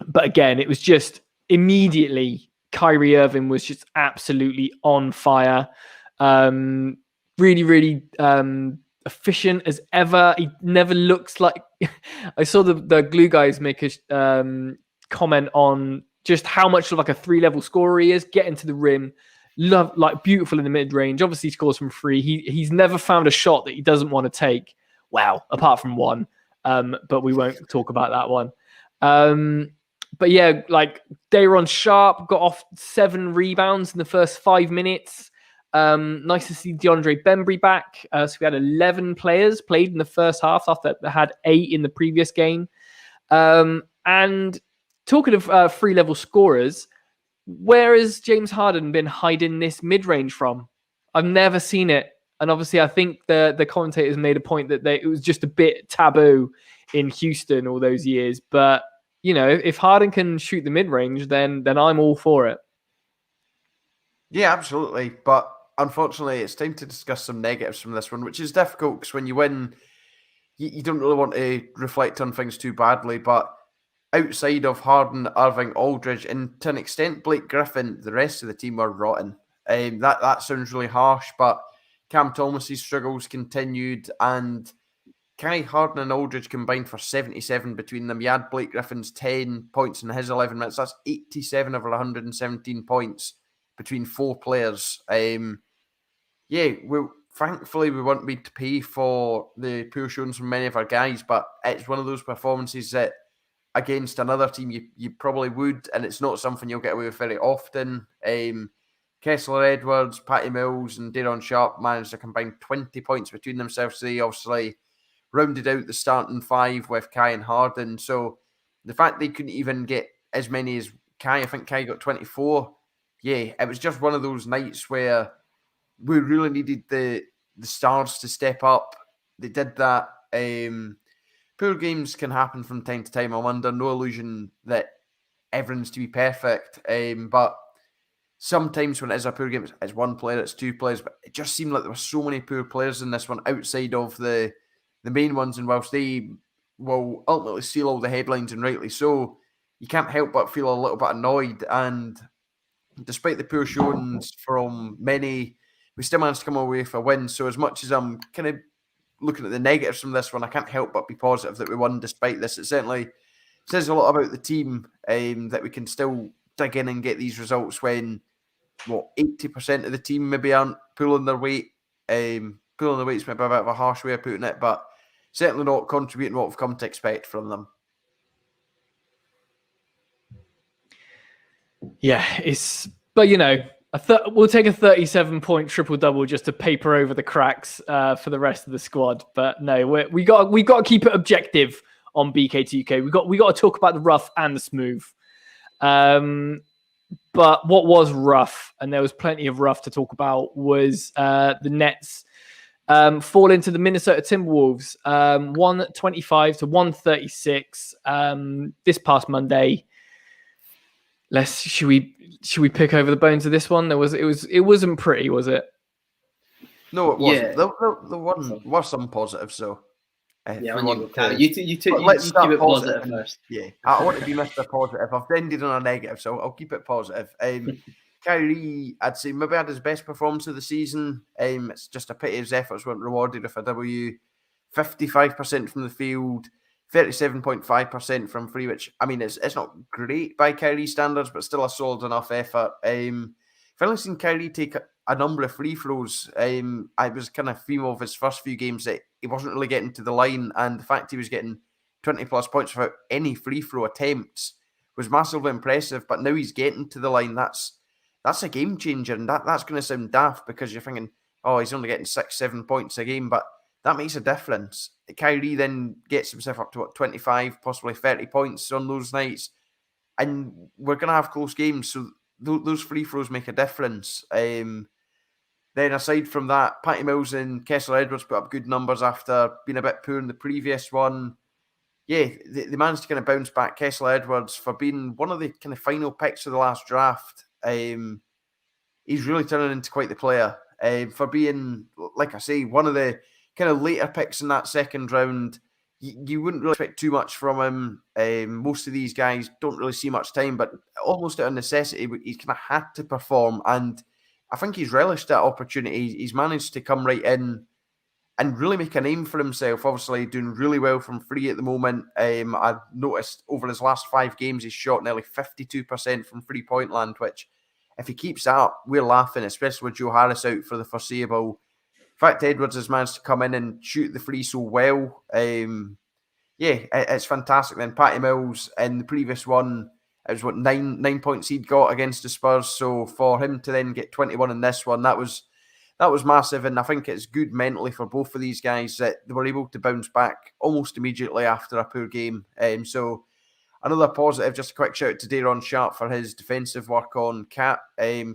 But again, it was just immediately Kyrie Irving was just absolutely on fire. Really, really efficient as ever. He never looks like... I saw the Glue guys make a comment on just how much of like a 3-level scorer he is, getting to the rim, beautiful in the mid-range. Obviously he scores from 3. He's never found a shot that he doesn't want to take. Wow, apart from one. But we won't talk about that one. But yeah, like Day'Ron Sharpe got off 7 rebounds in the first 5 minutes. Nice to see DeAndre Bembry back. So we had 11 players played in the first half after they had 8 in the previous game. And talking of 3-level scorers, where has James Harden been hiding this mid-range from? I've never seen it. And obviously, I think the commentators made a point that it was just a bit taboo in Houston all those years. But, if Harden can shoot the mid-range, then I'm all for it. Yeah, absolutely. But unfortunately, it's time to discuss some negatives from this one, which is difficult because when you win, you don't really want to reflect on things too badly. But outside of Harden, Irving, Aldridge, and to an extent Blake Griffin, the rest of the team are rotten. That sounds really harsh, but Cam Thomas's struggles continued, and Harden and Aldridge combined for 77 between them. You add Blake Griffin's 10 points in his 11 minutes. That's 87 over 117 points between four players. Thankfully, we won't need to pay for the poor showings from many of our guys, but it's one of those performances that against another team you probably would, and it's not something you'll get away with very often. Kessler Edwards, Patty Mills, and Daron Sharp managed to combine 20 points between themselves. They obviously rounded out the starting five with Kai and Harden. So the fact they couldn't even get as many as Kai, I think Kai got 24. Yeah, it was just one of those nights where we really needed the stars to step up. They did that. Poor games can happen from time to time. I'm under no illusion that everyone's to be perfect. But sometimes when it is a poor game, it's one player, it's two players. But it just seemed like there were so many poor players in this one outside of the main ones. And whilst they will ultimately steal all the headlines, and rightly so, you can't help but feel a little bit annoyed. And despite the poor showings from many, we still managed to come away with a win. So as much as I'm kind of looking at the negatives from this one, I can't help but be positive that we won despite this. It certainly says a lot about the team that we can still dig in and get these results when 80% of the team maybe aren't pulling their weight. Pulling their weight's maybe a bit of a harsh way of putting it, but certainly not contributing what we've come to expect from them. Yeah, but we'll take a 37-point triple-double just to paper over the cracks for the rest of the squad. But no, we got to keep it objective on BK2UK. We got to talk about the rough and the smooth. But what was rough, and there was plenty of rough to talk about, was the Nets fall into the Minnesota Timberwolves, 125 to 136 this past Monday. Should we pick over the bones of this one? It wasn't pretty, was it? No, it wasn't. Yeah. The one were some positives, so you keep it positive first. Yeah, I want to be Mr. Positive. I've ended on a negative, so I'll keep it positive. Kyrie, I'd say maybe had his best performance of the season. It's just a pity his efforts weren't rewarded with a W. 55% from the field, 37.5% from free, which, I mean, it's not great by Kyrie standards, but still a solid enough effort. Finally seen Kyrie take a number of free throws. I was kind of theme of his first few games that he wasn't really getting to the line, and the fact he was getting 20 plus points without any free throw attempts was massively impressive. But now he's getting to the line. That's a game changer, and that's going to sound daft because you're thinking, oh, he's only getting 6-7 points a game, but that makes a difference. Kyrie then gets himself up to 25, possibly 30 points on those nights, and we're going to have close games. So those free throws make a difference. Then aside from that, Patty Mills and Kessler Edwards put up good numbers after being a bit poor in the previous one. Yeah, they managed to kind of bounce back. Kessler Edwards, for being one of the kind of final picks of the last draft, he's really turning into quite the player. For being, like I say, one of the kind of later picks in that second round, you wouldn't really expect too much from him. Most of these guys don't really see much time, but almost out of necessity, he's kind of had to perform, and I think he's relished that opportunity. He's managed to come right in and really make a name for himself. Obviously, doing really well from free at the moment. I've noticed over his last 5 games, he's shot nearly 52% from three-point land, which, if he keeps that up, we're laughing, especially with Joe Harris out for the foreseeable. In fact, Edwards has managed to come in and shoot the free so well. It's fantastic. Then Patty Mills in the previous one, it was 9 points he'd got against the Spurs. So for him to then get 21 in this one, that was massive. And I think it's good mentally for both of these guys that they were able to bounce back almost immediately after a poor game. So another positive, just a quick shout out to Daron Sharp for his defensive work on Cat.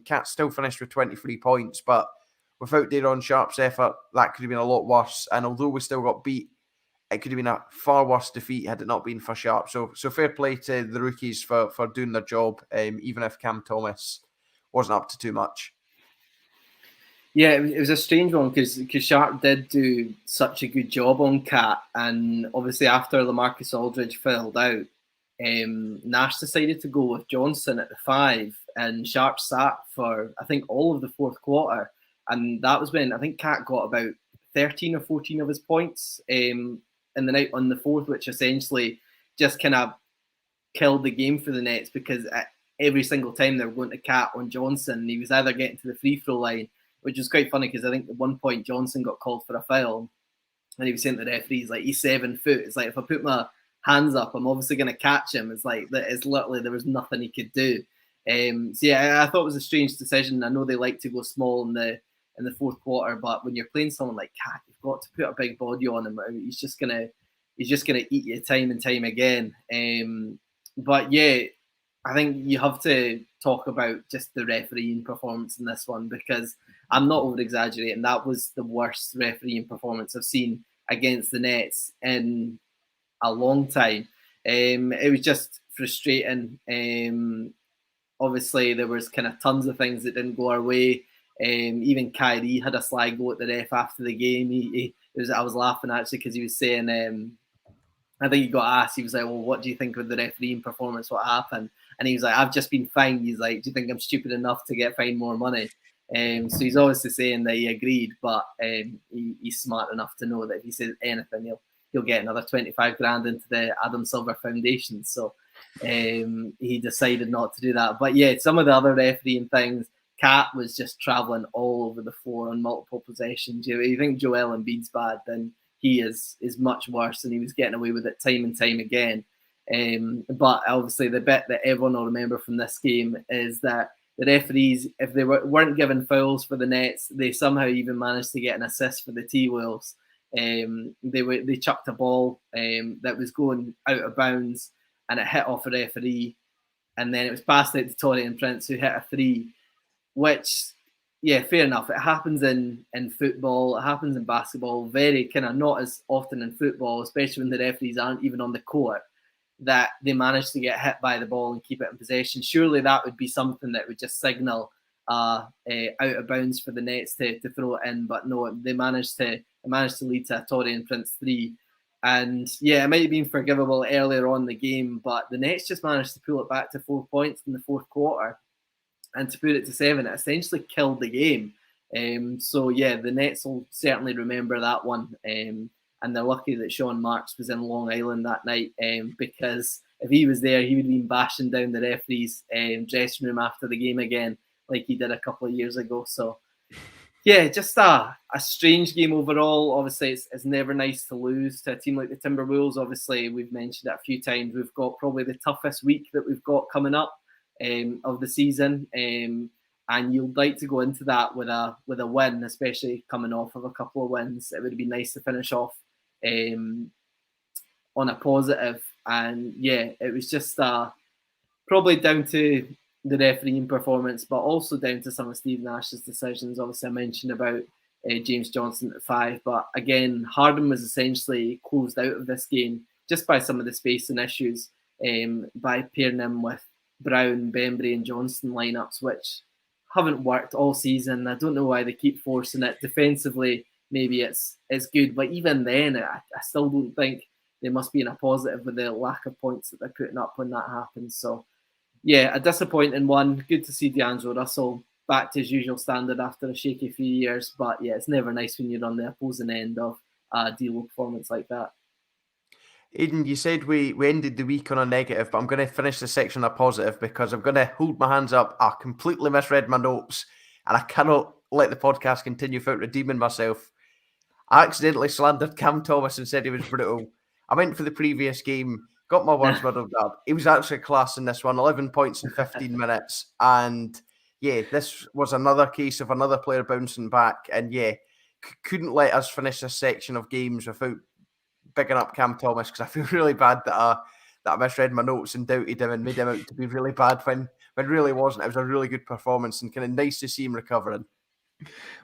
Cat still finished with 23 points, but without Daron Sharp's effort, that could have been a lot worse. And although we still got beat, it could have been a far worse defeat had it not been for Sharp. So fair play to the rookies for doing their job, even if Cam Thomas wasn't up to too much. Yeah, it was a strange one because Sharp did do such a good job on Cat, and obviously after LaMarcus Aldridge filled out, Nash decided to go with Johnson at the 5, and Sharp sat for I think all of the fourth quarter, and that was when I think Cat got about 13 or 14 of his points in the night on the fourth, which essentially just kind of killed the game for the Nets because every single time they were going to Cat on Johnson, he was either getting to the free throw line, which is quite funny because I think at one point Johnson got called for a foul and he was saying to the referees, like, he's 7 foot. It's like, if I put my hands up, I'm obviously going to catch him. It's like, it's literally, there was nothing he could do. So yeah, I thought it was a strange decision. I know they like to go small in the fourth quarter, but when you're playing someone like Cat, you've got to put a big body on him. He's just gonna eat you time and time again. But yeah, I think you have to talk about just the refereeing performance in this one because I'm not over exaggerating. That was the worst refereeing performance I've seen against the Nets in a long time. It was just frustrating. Obviously, there was kind of tons of things that didn't go our way. Even Kyrie had a sly go at the ref after the game. I was laughing actually because he was saying, I think he got asked, he was like, well, what do you think of the refereeing performance? What happened? And he was like, I've just been fined. He's like, do you think I'm stupid enough to get fined more money? So he's obviously saying that he agreed, but he's smart enough to know that if he says anything, he'll get another 25 grand into the Adam Silver Foundation. So he decided not to do that. But yeah, some of the other refereeing things, Cat was just traveling all over the floor on multiple possessions. You think Joel Embiid's bad, then he is much worse, and he was getting away with it time and time again. But obviously, the bit that everyone will remember from this game is that the referees, if they weren't given fouls for the Nets, they somehow even managed to get an assist for the T-Wolves. They chucked a ball that was going out of bounds, and it hit off a referee, and then it was passed out to Taurean Prince, who hit a 3, which, yeah, fair enough. It happens in football. It happens in basketball. Very kind of not as often in football, especially when the referees aren't even on the court, that they manage to get hit by the ball and keep it in possession. Surely that would be something that would just signal out of bounds for the Nets to throw it in. But no, they managed to lead to a Taurean Prince 3. And yeah, it might have been forgivable earlier on in the game, but the Nets just managed to pull it back to 4 points in the fourth quarter. And to put it to 7, it essentially killed the game. So yeah, the Nets will certainly remember that one. And they're lucky that Sean Marks was in Long Island that night, because if he was there, he would have been bashing down the referee's dressing room after the game again, like he did a couple of years ago. So yeah, just a strange game overall. Obviously, it's never nice to lose to a team like the Timberwolves. Obviously, we've mentioned it a few times. We've got probably the toughest week that we've got coming up of the season, and you'd like to go into that with a win, especially coming off of a couple of wins. It would be nice to finish off on a positive. And yeah, it was just probably down to the refereeing performance, but also down to some of Steve Nash's decisions. Obviously, I mentioned about James Johnson at 5, but again, Harden was essentially closed out of this game just by some of the spacing issues, by pairing him with Brown, Bembry and Johnson lineups, which haven't worked all season. I don't know why they keep forcing it. Defensively, maybe it's good, but even then, I still don't think they must be in a positive with the lack of points that they're putting up when that happens. So yeah, a disappointing one. Good to see D'Angelo Russell back to his usual standard after a shaky few years, but yeah, it's never nice when you're on the opposing end of a D-Lo performance like that. Aidan, you said we ended the week on a negative, but I'm going to finish the section on a positive because I'm going to hold my hands up. I completely misread my notes and I cannot let the podcast continue without redeeming myself. I accidentally slandered Cam Thomas and said he was brutal. I went for the previous game, got my words muddled up. He was actually class in this one, 11 points in 15 minutes. And yeah, this was another case of another player bouncing back. And yeah, couldn't let us finish this section of games without bigging up Cam Thomas, because I feel really bad that I misread my notes and doubted him and made him out to be really bad when really wasn't. It was a really good performance and kind of nice to see him recovering.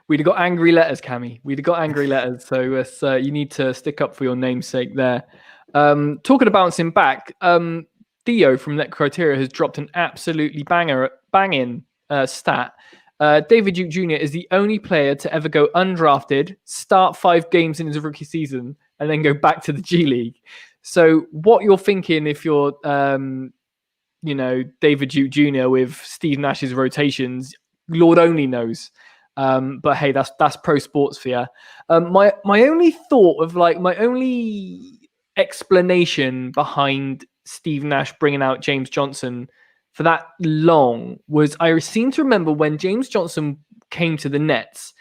We'd have got angry letters, Cammy. We'd have got angry letters. So you need to stick up for your namesake there. Talking of bouncing back, Theo from Net Criteria has dropped an absolutely banging stat. David Duke Jr. is the only player to ever go undrafted, start 5 games in his rookie season, and then go back to the G League. So what you're thinking if you're, David Duke Jr. with Steve Nash's rotations, Lord only knows. But hey, that's pro sports for you. My only thought of my only explanation behind Steve Nash bringing out James Johnson for that long was I seem to remember when James Johnson came to the Nets,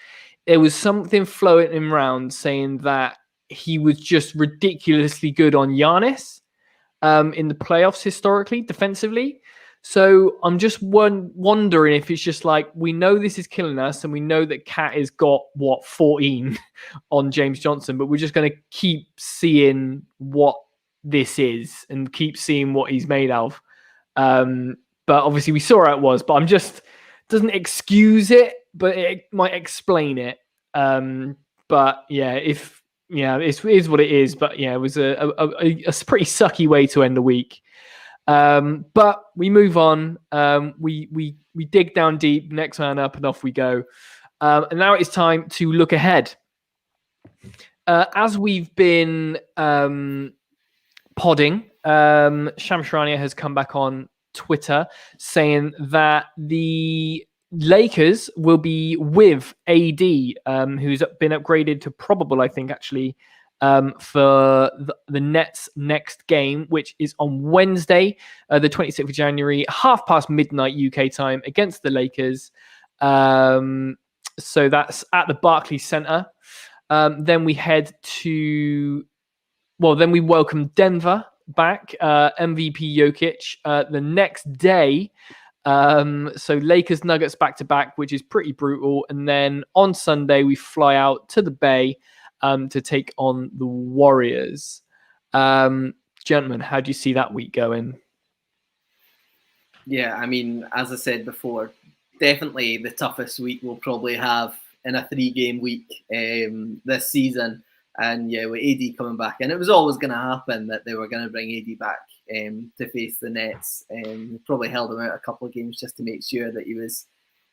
there was something floating around saying that he was just ridiculously good on Giannis in the playoffs historically, defensively. So I'm just wondering if it's just we know this is killing us and we know that Cat has got, 14 on James Johnson, but we're just going to keep seeing what this is and keep seeing what he's made of. But obviously we saw how it was, but doesn't excuse it, but it might explain it. But yeah, it is what it is. But yeah, it was a pretty sucky way to end the week. But we move on. We dig down deep, next man up, and off we go. And now it's time to look ahead. As we've been podding, Shams Charania has come back on Twitter saying that the Lakers will be with AD, who's been upgraded to probable, I think, actually, for the Nets' next game, which is on Wednesday, the 26th of January, midnight UK time against the Lakers. So that's at the Barclays Center. Then we then we welcome Denver back, MVP Jokic, the next day. So Lakers Nuggets back to back, which is pretty brutal. And then on Sunday, we fly out to the Bay to take on the Warriors. Gentlemen, how do you see that week going? Yeah, I mean, as I said before, definitely the toughest week we'll probably have in a 3-game week this season. And yeah, with AD coming back, and it was always going to happen that they were going to bring AD back to face the Nets. Probably held him out a couple of games just to make sure that he was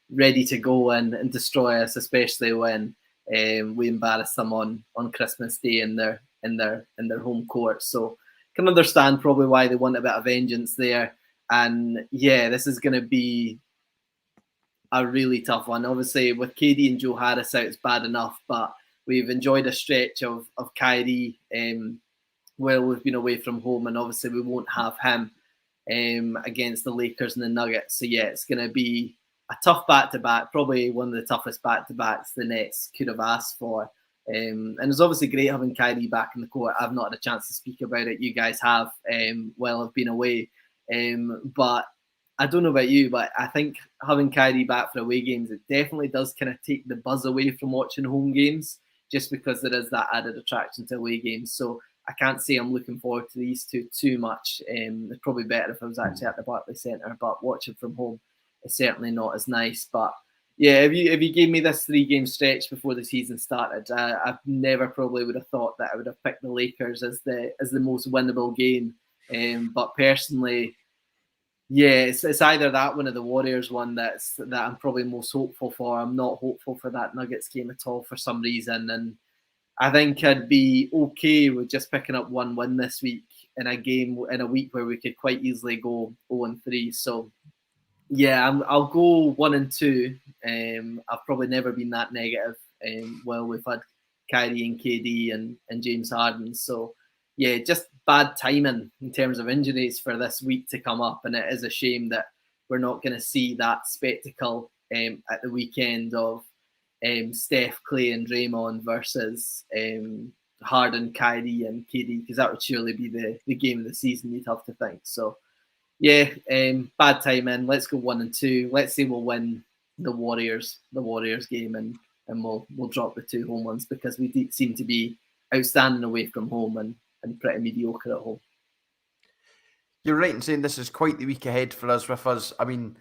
ready to go and destroy us, especially when we embarrassed them on Christmas Day in their home court. So can understand probably why they want a bit of vengeance there. And yeah, this is going to be a really tough one. Obviously, with KD and Joe Harris out, it's bad enough, but we've enjoyed a stretch of Kyrie while we've been away from home, and obviously we won't have him against the Lakers and the Nuggets. So yeah, it's going to be a tough back-to-back, probably one of the toughest back-to-backs the Nets could have asked for. And it's obviously great having Kyrie back in the court. I've not had a chance to speak about it. You guys have while I've been away. But I don't know about you, but I think having Kyrie back for away games, it definitely does kind of take the buzz away from watching home games, just because there is that added attraction to away games. So I can't say I'm looking forward to these two too much. It's probably better if I was actually at the Barclays Center, but watching from home is certainly not as nice. But yeah, if you gave me this 3-game stretch before the season started, I never probably would have thought that I would have picked the Lakers as the most winnable game. But personally, yeah, it's either that one or the Warriors one that I'm probably most hopeful for. I'm not hopeful for that Nuggets game at all for some reason, and I think I'd be okay with just picking up one win this week in a week where we could quite easily go 0-3. So yeah, I'll go 1-2. I've probably never been that negative. Well, we've had Kyrie and KD and James Harden, so yeah, just bad timing in terms of injuries for this week to come up, and it is a shame that we're not going to see that spectacle at the weekend of Steph, Clay, and Draymond versus Harden, Kyrie, and KD, because that would surely be the game of the season, you'd have to think. So yeah, bad timing. Let's go 1-2. Let's say we'll win the Warriors game, and we'll drop the 2 home ones, because we seem to be outstanding away from home and pretty mediocre at home. You're right in saying this is quite the week ahead for us. I mean,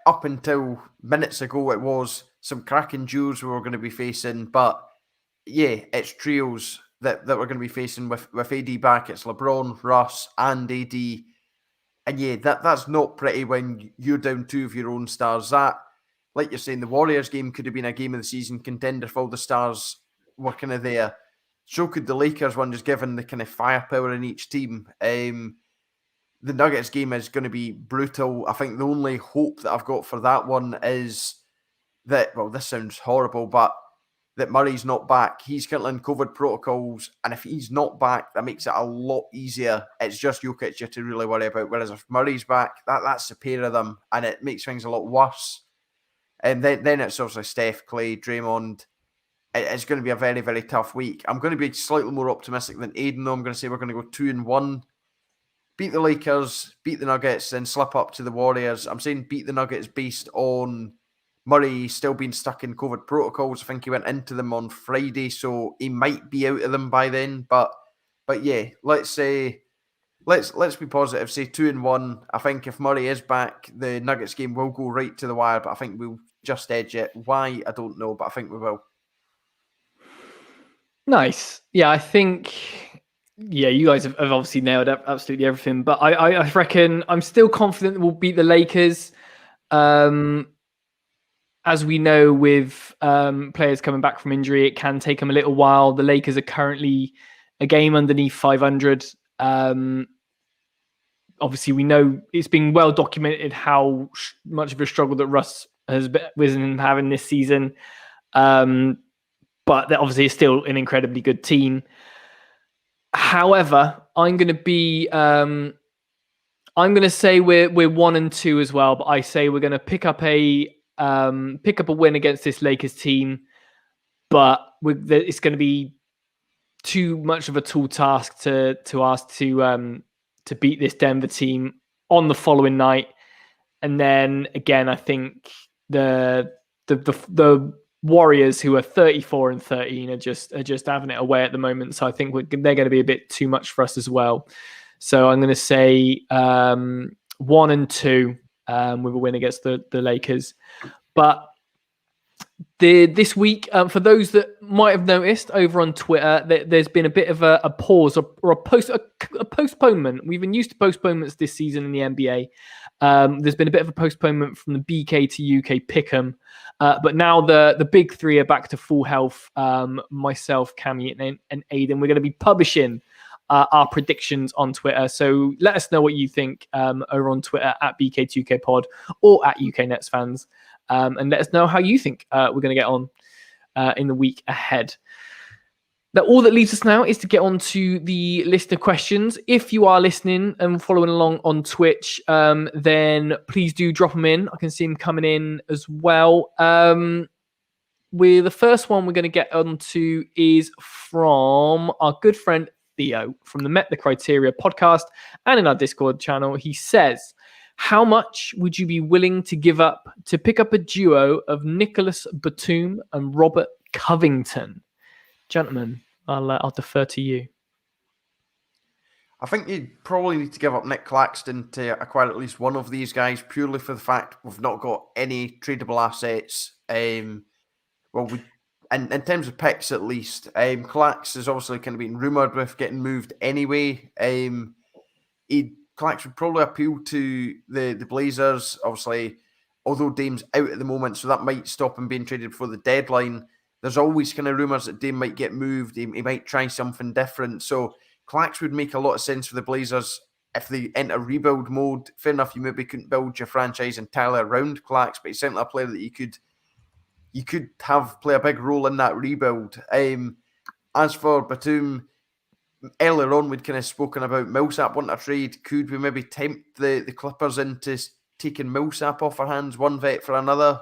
up until minutes ago, it was some cracking duos we were going to be facing. But yeah, it's trios that we're going to be facing with AD back. It's LeBron, Russ, and AD. And yeah, that's not pretty when you're down 2 of your own stars. That, like you're saying, the Warriors game could have been a game of the season contender if all the stars were kind of there. So could the Lakers one, just given the kind of firepower in each team. The Nuggets game is going to be brutal. I think the only hope that I've got for that one is that, well, this sounds horrible, but that Murray's not back. He's currently in COVID protocols, and if he's not back, that makes it a lot easier. It's just Jokic you have to really worry about, whereas if Murray's back, that's the pair of them, and it makes things a lot worse. And then it's obviously Steph, Clay, Draymond. It's going to be a very, very tough week. I'm going to be slightly more optimistic than Aiden, though. I'm going to say we're going to go 2-1. Beat the Lakers, beat the Nuggets, then slip up to the Warriors. I'm saying beat the Nuggets based on Murray still being stuck in COVID protocols. I think he went into them on Friday, so he might be out of them by then. But yeah, let's be positive. Say 2-1. I think if Murray is back, the Nuggets game will go right to the wire. But I think we'll just edge it. Why, I don't know, but I think we will. Nice. Yeah, I think. Yeah, you guys have obviously nailed up absolutely everything. But I reckon I'm still confident that we'll beat the Lakers. As we know, with players coming back from injury, it can take them a little while. The Lakers are currently a game underneath 500. Obviously, we know it's been well documented how much of a struggle that Russ has been having this season. But that obviously is still an incredibly good team. However, I'm going to say we're 1-2 as well, but I say we're going to pick up a win against this Lakers team, but it's going to be too much of a tall task to ask to beat this Denver team on the following night. And then again, I think the Warriors, who are 34-13, are just having it away at the moment. So I think they're going to be a bit too much for us as well. So I'm going to say 1-2 with a win against the Lakers. But this week, for those that might have noticed over on Twitter, there's been a bit of a pause or a postponement. We've been used to postponements this season in the NBA. There's been a bit of a postponement from the BK to UK Pick'em. But now the big three are back to full health. Myself, Cammy, and Aiden. We're going to be publishing our predictions on Twitter. So let us know what you think over on Twitter at BK2KPod or at UK Nets fans. And let us know how you think we're going to get on in the week ahead. Now, all that leaves us now is to get on to the list of questions. If you are listening and following along on Twitch, then please do drop them in. I can see them coming in as well. The first one we're going to get onto is from our good friend Theo from the Met the Criteria podcast and in our Discord channel. He says, how much would you be willing to give up to pick up a duo of Nicholas Batum and Robert Covington? Gentlemen, I'll defer to you. I think you'd probably need to give up Nick Claxton to acquire at least one of these guys, purely for the fact we've not got any tradable assets. In terms of picks at least, Clax is obviously kind of been rumoured with getting moved anyway. Clax would probably appeal to the Blazers, obviously, although Dame's out at the moment, so that might stop him being traded before the deadline. There's always kind of rumours that Dame might get moved. He might try something different. So Clax would make a lot of sense for the Blazers if they enter rebuild mode. Fair enough, you maybe couldn't build your franchise entirely around Clax, but he's certainly a player that you could have play a big role in that rebuild. As for Batum, earlier on we'd kind of spoken about Millsap wanting a trade. Could we maybe tempt the Clippers into taking Millsap off our hands, one vet for another?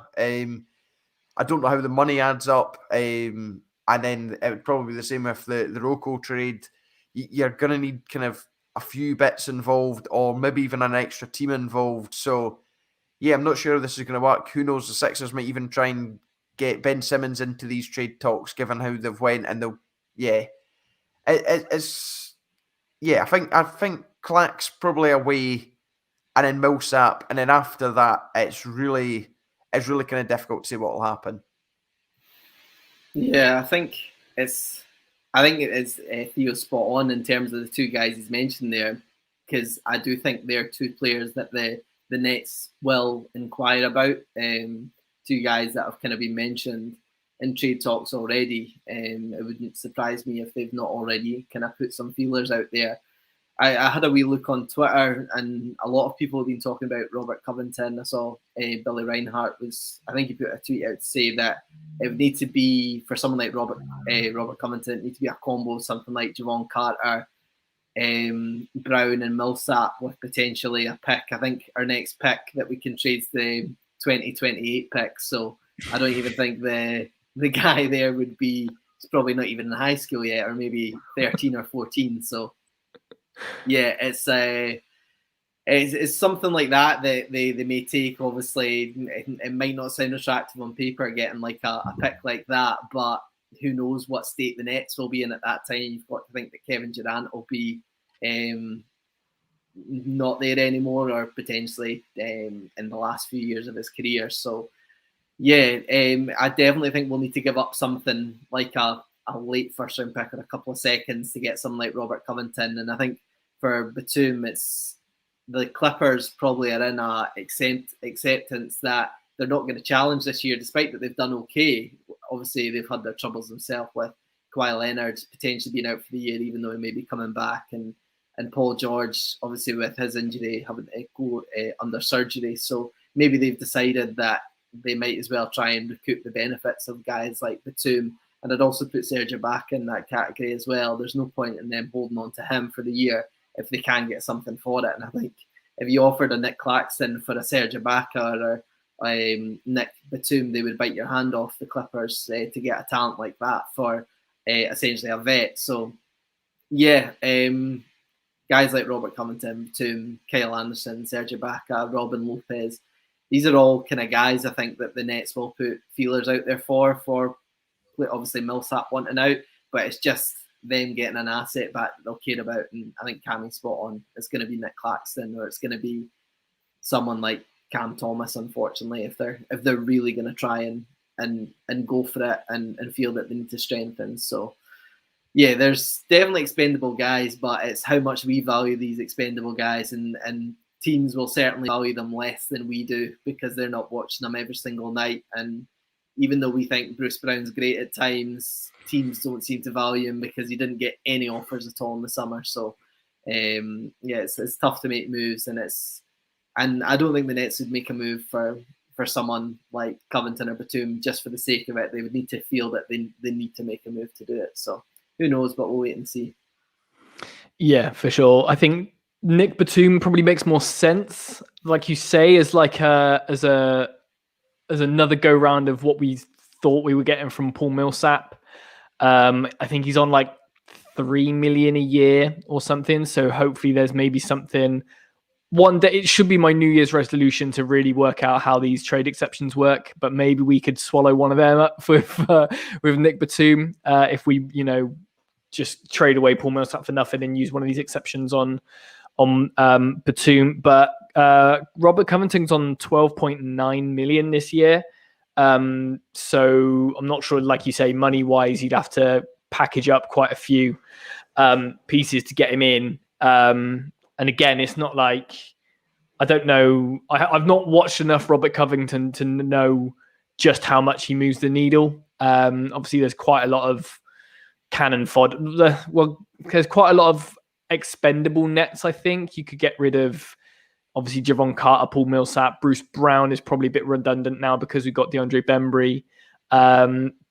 I don't know how the money adds up. And then it would probably be the same with the Rocco trade. You're going to need kind of a few bits involved or maybe even an extra team involved. So, yeah, I'm not sure this is going to work. Who knows? The Sixers might even try and get Ben Simmons into these trade talks, given how they've went. And they'll, yeah. I think Clack's probably a way and then Millsap, and then after that, it's really kind of difficult to see what will happen. Yeah, I think it's Theo's spot on in terms of the two guys he's mentioned there, because I do think they're two players that the Nets will inquire about. Two guys that have kind of been mentioned in trade talks already. It wouldn't surprise me if they've not already kind of put some feelers out there. I had a wee look on Twitter, and a lot of people have been talking about Robert Covington. I saw Billy Reinhart I think he put a tweet out to say that it would need to be, for someone like Robert Covington, it need to be a combo, something like Javon Carter, Brown and Millsap with potentially a pick. I think our next pick that we can trade is the 2028 pick. So I don't even think the guy there would be, he's probably not even in high school yet, or maybe 13 or 14. So yeah, it's something like that they may take. Obviously, it might not sound attractive on paper getting like a pick like that, but who knows what state the Nets will be in at that time. You've got to think that Kevin Durant will be not there anymore, or potentially in the last few years of his career. So yeah, I definitely think we'll need to give up something like a late first round pick or a couple of seconds to get someone like Robert Covington. And I think for Batum, it's the Clippers probably are in a acceptance that they're not going to challenge this year, despite that they've done okay. Obviously, they've had their troubles themselves with Kawhi Leonard potentially being out for the year, even though he may be coming back, and Paul George, obviously with his injury, having to go under surgery. So maybe they've decided that they might as well try and recoup the benefits of guys like Batum. And I'd also put Serge Ibaka in that category as well. There's no point in them holding on to him for the year if they can get something for it. And I think if you offered a Nick Claxton for a Serge Ibaka or Nick Batum, they would bite your hand off, the Clippers, to get a talent like that for essentially a vet. So yeah, guys like Robert Covington, Batum, Kyle Anderson, Serge Ibaka, Robin Lopez, these are all kind of guys I think that the Nets will put feelers out there for obviously Millsap wanting out, but it's just them getting an asset back that they'll care about. And I think Cammy's spot on. It's going to be Nick Claxton, or it's going to be someone like Cam Thomas, unfortunately, if they're really going to try and go for it and feel that they need to strengthen. So yeah, there's definitely expendable guys, but it's how much we value these expendable guys, and teams will certainly value them less than we do because they're not watching them every single night. And even though we think Bruce Brown's great at times, teams don't seem to value him because he didn't get any offers at all in the summer. So yeah, it's tough to make moves, and I don't think the Nets would make a move for someone like Covington or Batum just for the sake of it. They would need to feel that they need to make a move to do it. So who knows, but we'll wait and see. Yeah, for sure. I think Nick Batum probably makes more sense, like you say, as like as another go round of what we thought we were getting from Paul Millsap. I think he's on like $3 million a year or something. So hopefully there's maybe something. One day, it should be my New Year's resolution to really work out how these trade exceptions work. But maybe we could swallow one of them up with Nick Batum if we, just trade away Paul Millsap for nothing and use one of these exceptions on Batum. But Robert Covington's on $12.9 million this year. So I'm not sure, like you say, money wise, you'd have to package up quite a few pieces to get him in. And again, it's not like, I don't know. I've not watched enough Robert Covington to know just how much he moves the needle. Obviously, there's quite a lot of cannon fodder. Well, there's quite a lot of expendable nets, I think. You could get rid of, obviously, Javon Carter, Paul Millsap. Bruce Brown is probably a bit redundant now because we've got DeAndre Bembry.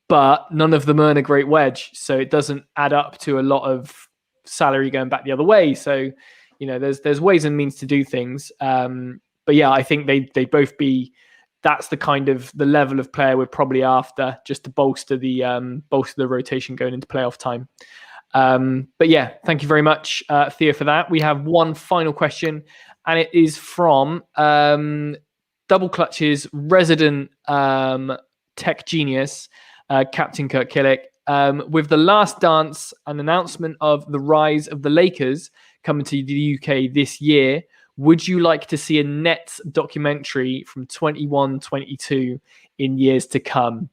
But none of them earn a great wedge. So it doesn't add up to a lot of salary going back the other way. So, there's ways and means to do things. But yeah, I think they both be, that's the kind of the level of player we're probably after, just to bolster the rotation going into playoff time. But yeah, thank you very much, Theo, for that. We have one final question, and it is from Double Clutch's resident tech genius, Captain Kirk Killick. With the Last Dance and announcement of the rise of the Lakers coming to the UK this year, Would you like to see a Nets documentary from 21-22 in years to come?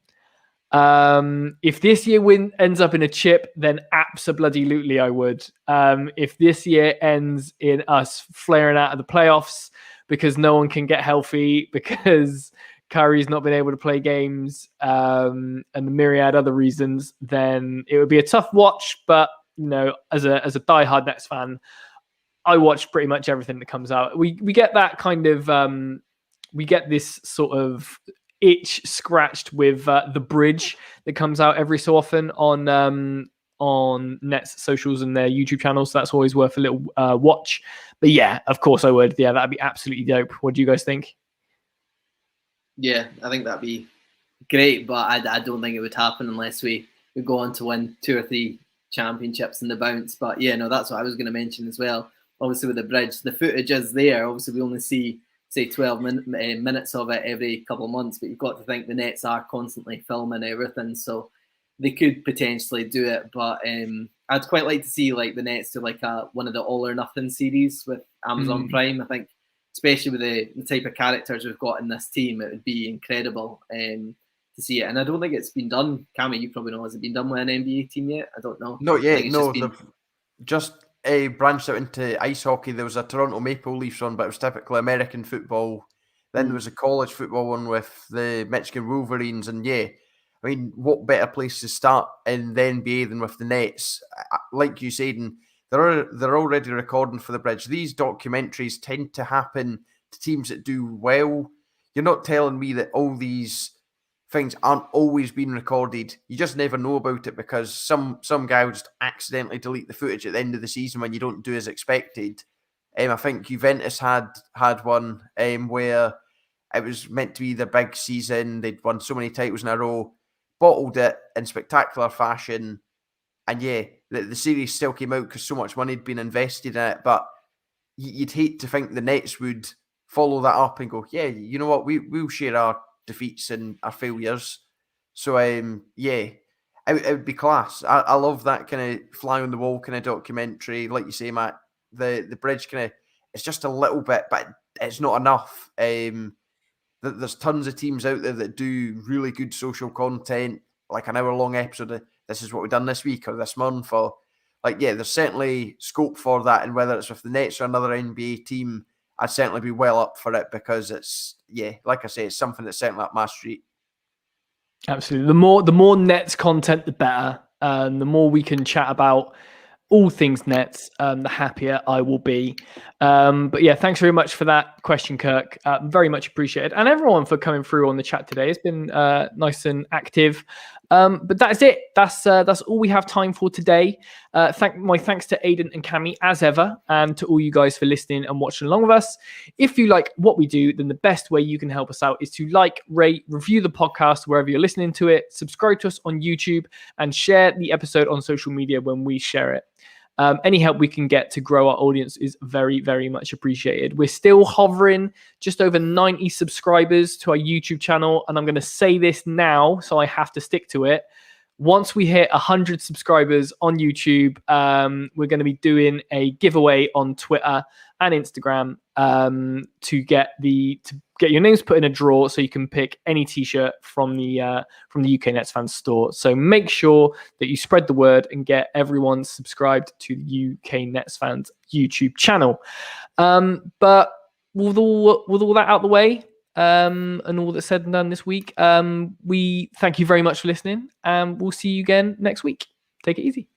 If this year ends up in a chip, then absolutely I would. If this year ends in us flaring out of the playoffs because no one can get healthy, because Kyrie's not been able to play games, and the myriad other reasons, then it would be a tough watch. But as a diehard Nets fan, I watch pretty much everything that comes out. We get that kind of we get this sort of itch scratched with the bridge that comes out every so often on Nets socials and their YouTube channels. So that's always worth a little watch. But yeah, of course I would. Yeah, that'd be absolutely dope. What do you guys think? Yeah, I think that'd be great, but I don't think it would happen unless we go on to win 2 or 3 championships in the bounce. But yeah, no, that's what I was going to mention as well. Obviously with the bridge, the footage is there. Obviously we only see, say, 12 minutes of it every couple of months, but you've got to think the Nets are constantly filming everything, so they could potentially do it. But I'd quite like to see like the Nets do like one of the All or Nothing series with Amazon Prime. I think, especially with the type of characters we've got in this team, it would be incredible to see it. And I don't think it's been done. Cammy, you probably know, has it been done with an NBA team yet? I don't know. Not yet. No, just branched out into ice hockey. There was a Toronto Maple Leafs one, but it was typically American football. Then there was a college football one with the Michigan Wolverines. And yeah, I mean, what better place to start in the NBA than with the Nets? Like you said, and they're already recording for the bridge. These documentaries tend to happen to teams that do well. You're not telling me that all these things aren't always being recorded. You just never know about it because some guy will just accidentally delete the footage at the end of the season when you don't do as expected. I think Juventus had one where it was meant to be the big season. They'd won so many titles in a row, bottled it in spectacular fashion, and yeah, the series still came out because so much money had been invested in it. But you'd hate to think the Nets would follow that up and go, yeah, you know what, we'll share our defeats and our failures. So yeah, it would be class. I love that kind of fly on the wall kind of documentary. Like you say, Matt, the bridge kind of, it's just a little bit, but it's not enough. There's tons of teams out there that do really good social content, like an hour-long episode of this is what we've done this week or this month, or like, yeah, there's certainly scope for that. And whether it's with the Nets or another NBA team, I'd certainly be well up for it because it's, yeah, like I say, it's something that's certainly up my street. Absolutely. The more Nets content, the better. The more we can chat about all things Nets, the happier I will be. But yeah, thanks very much for that question, Kirk. Very much appreciated. And everyone for coming through on the chat today. It's been nice and active. But that's it. That's all we have time for today. My thanks to Aidan and Cammy as ever, and to all you guys for listening and watching along with us. If you like what we do, then the best way you can help us out is to like, rate, review the podcast wherever you're listening to it, subscribe to us on YouTube, and share the episode on social media when we share it. Any help we can get to grow our audience is very, very much appreciated. We're still hovering just over 90 subscribers to our YouTube channel. And I'm going to say this now, so I have to stick to it. Once we hit 100 subscribers on YouTube, we're going to be doing a giveaway on Twitter and Instagram to get your names put in a draw so you can pick any t-shirt from the UK Nets Fans store. So make sure that you spread the word and get everyone subscribed to the UK Nets Fans YouTube channel. But with all that out the way, and all that's said and done this week, we thank you very much for listening, and we'll see you again next week. Take it easy.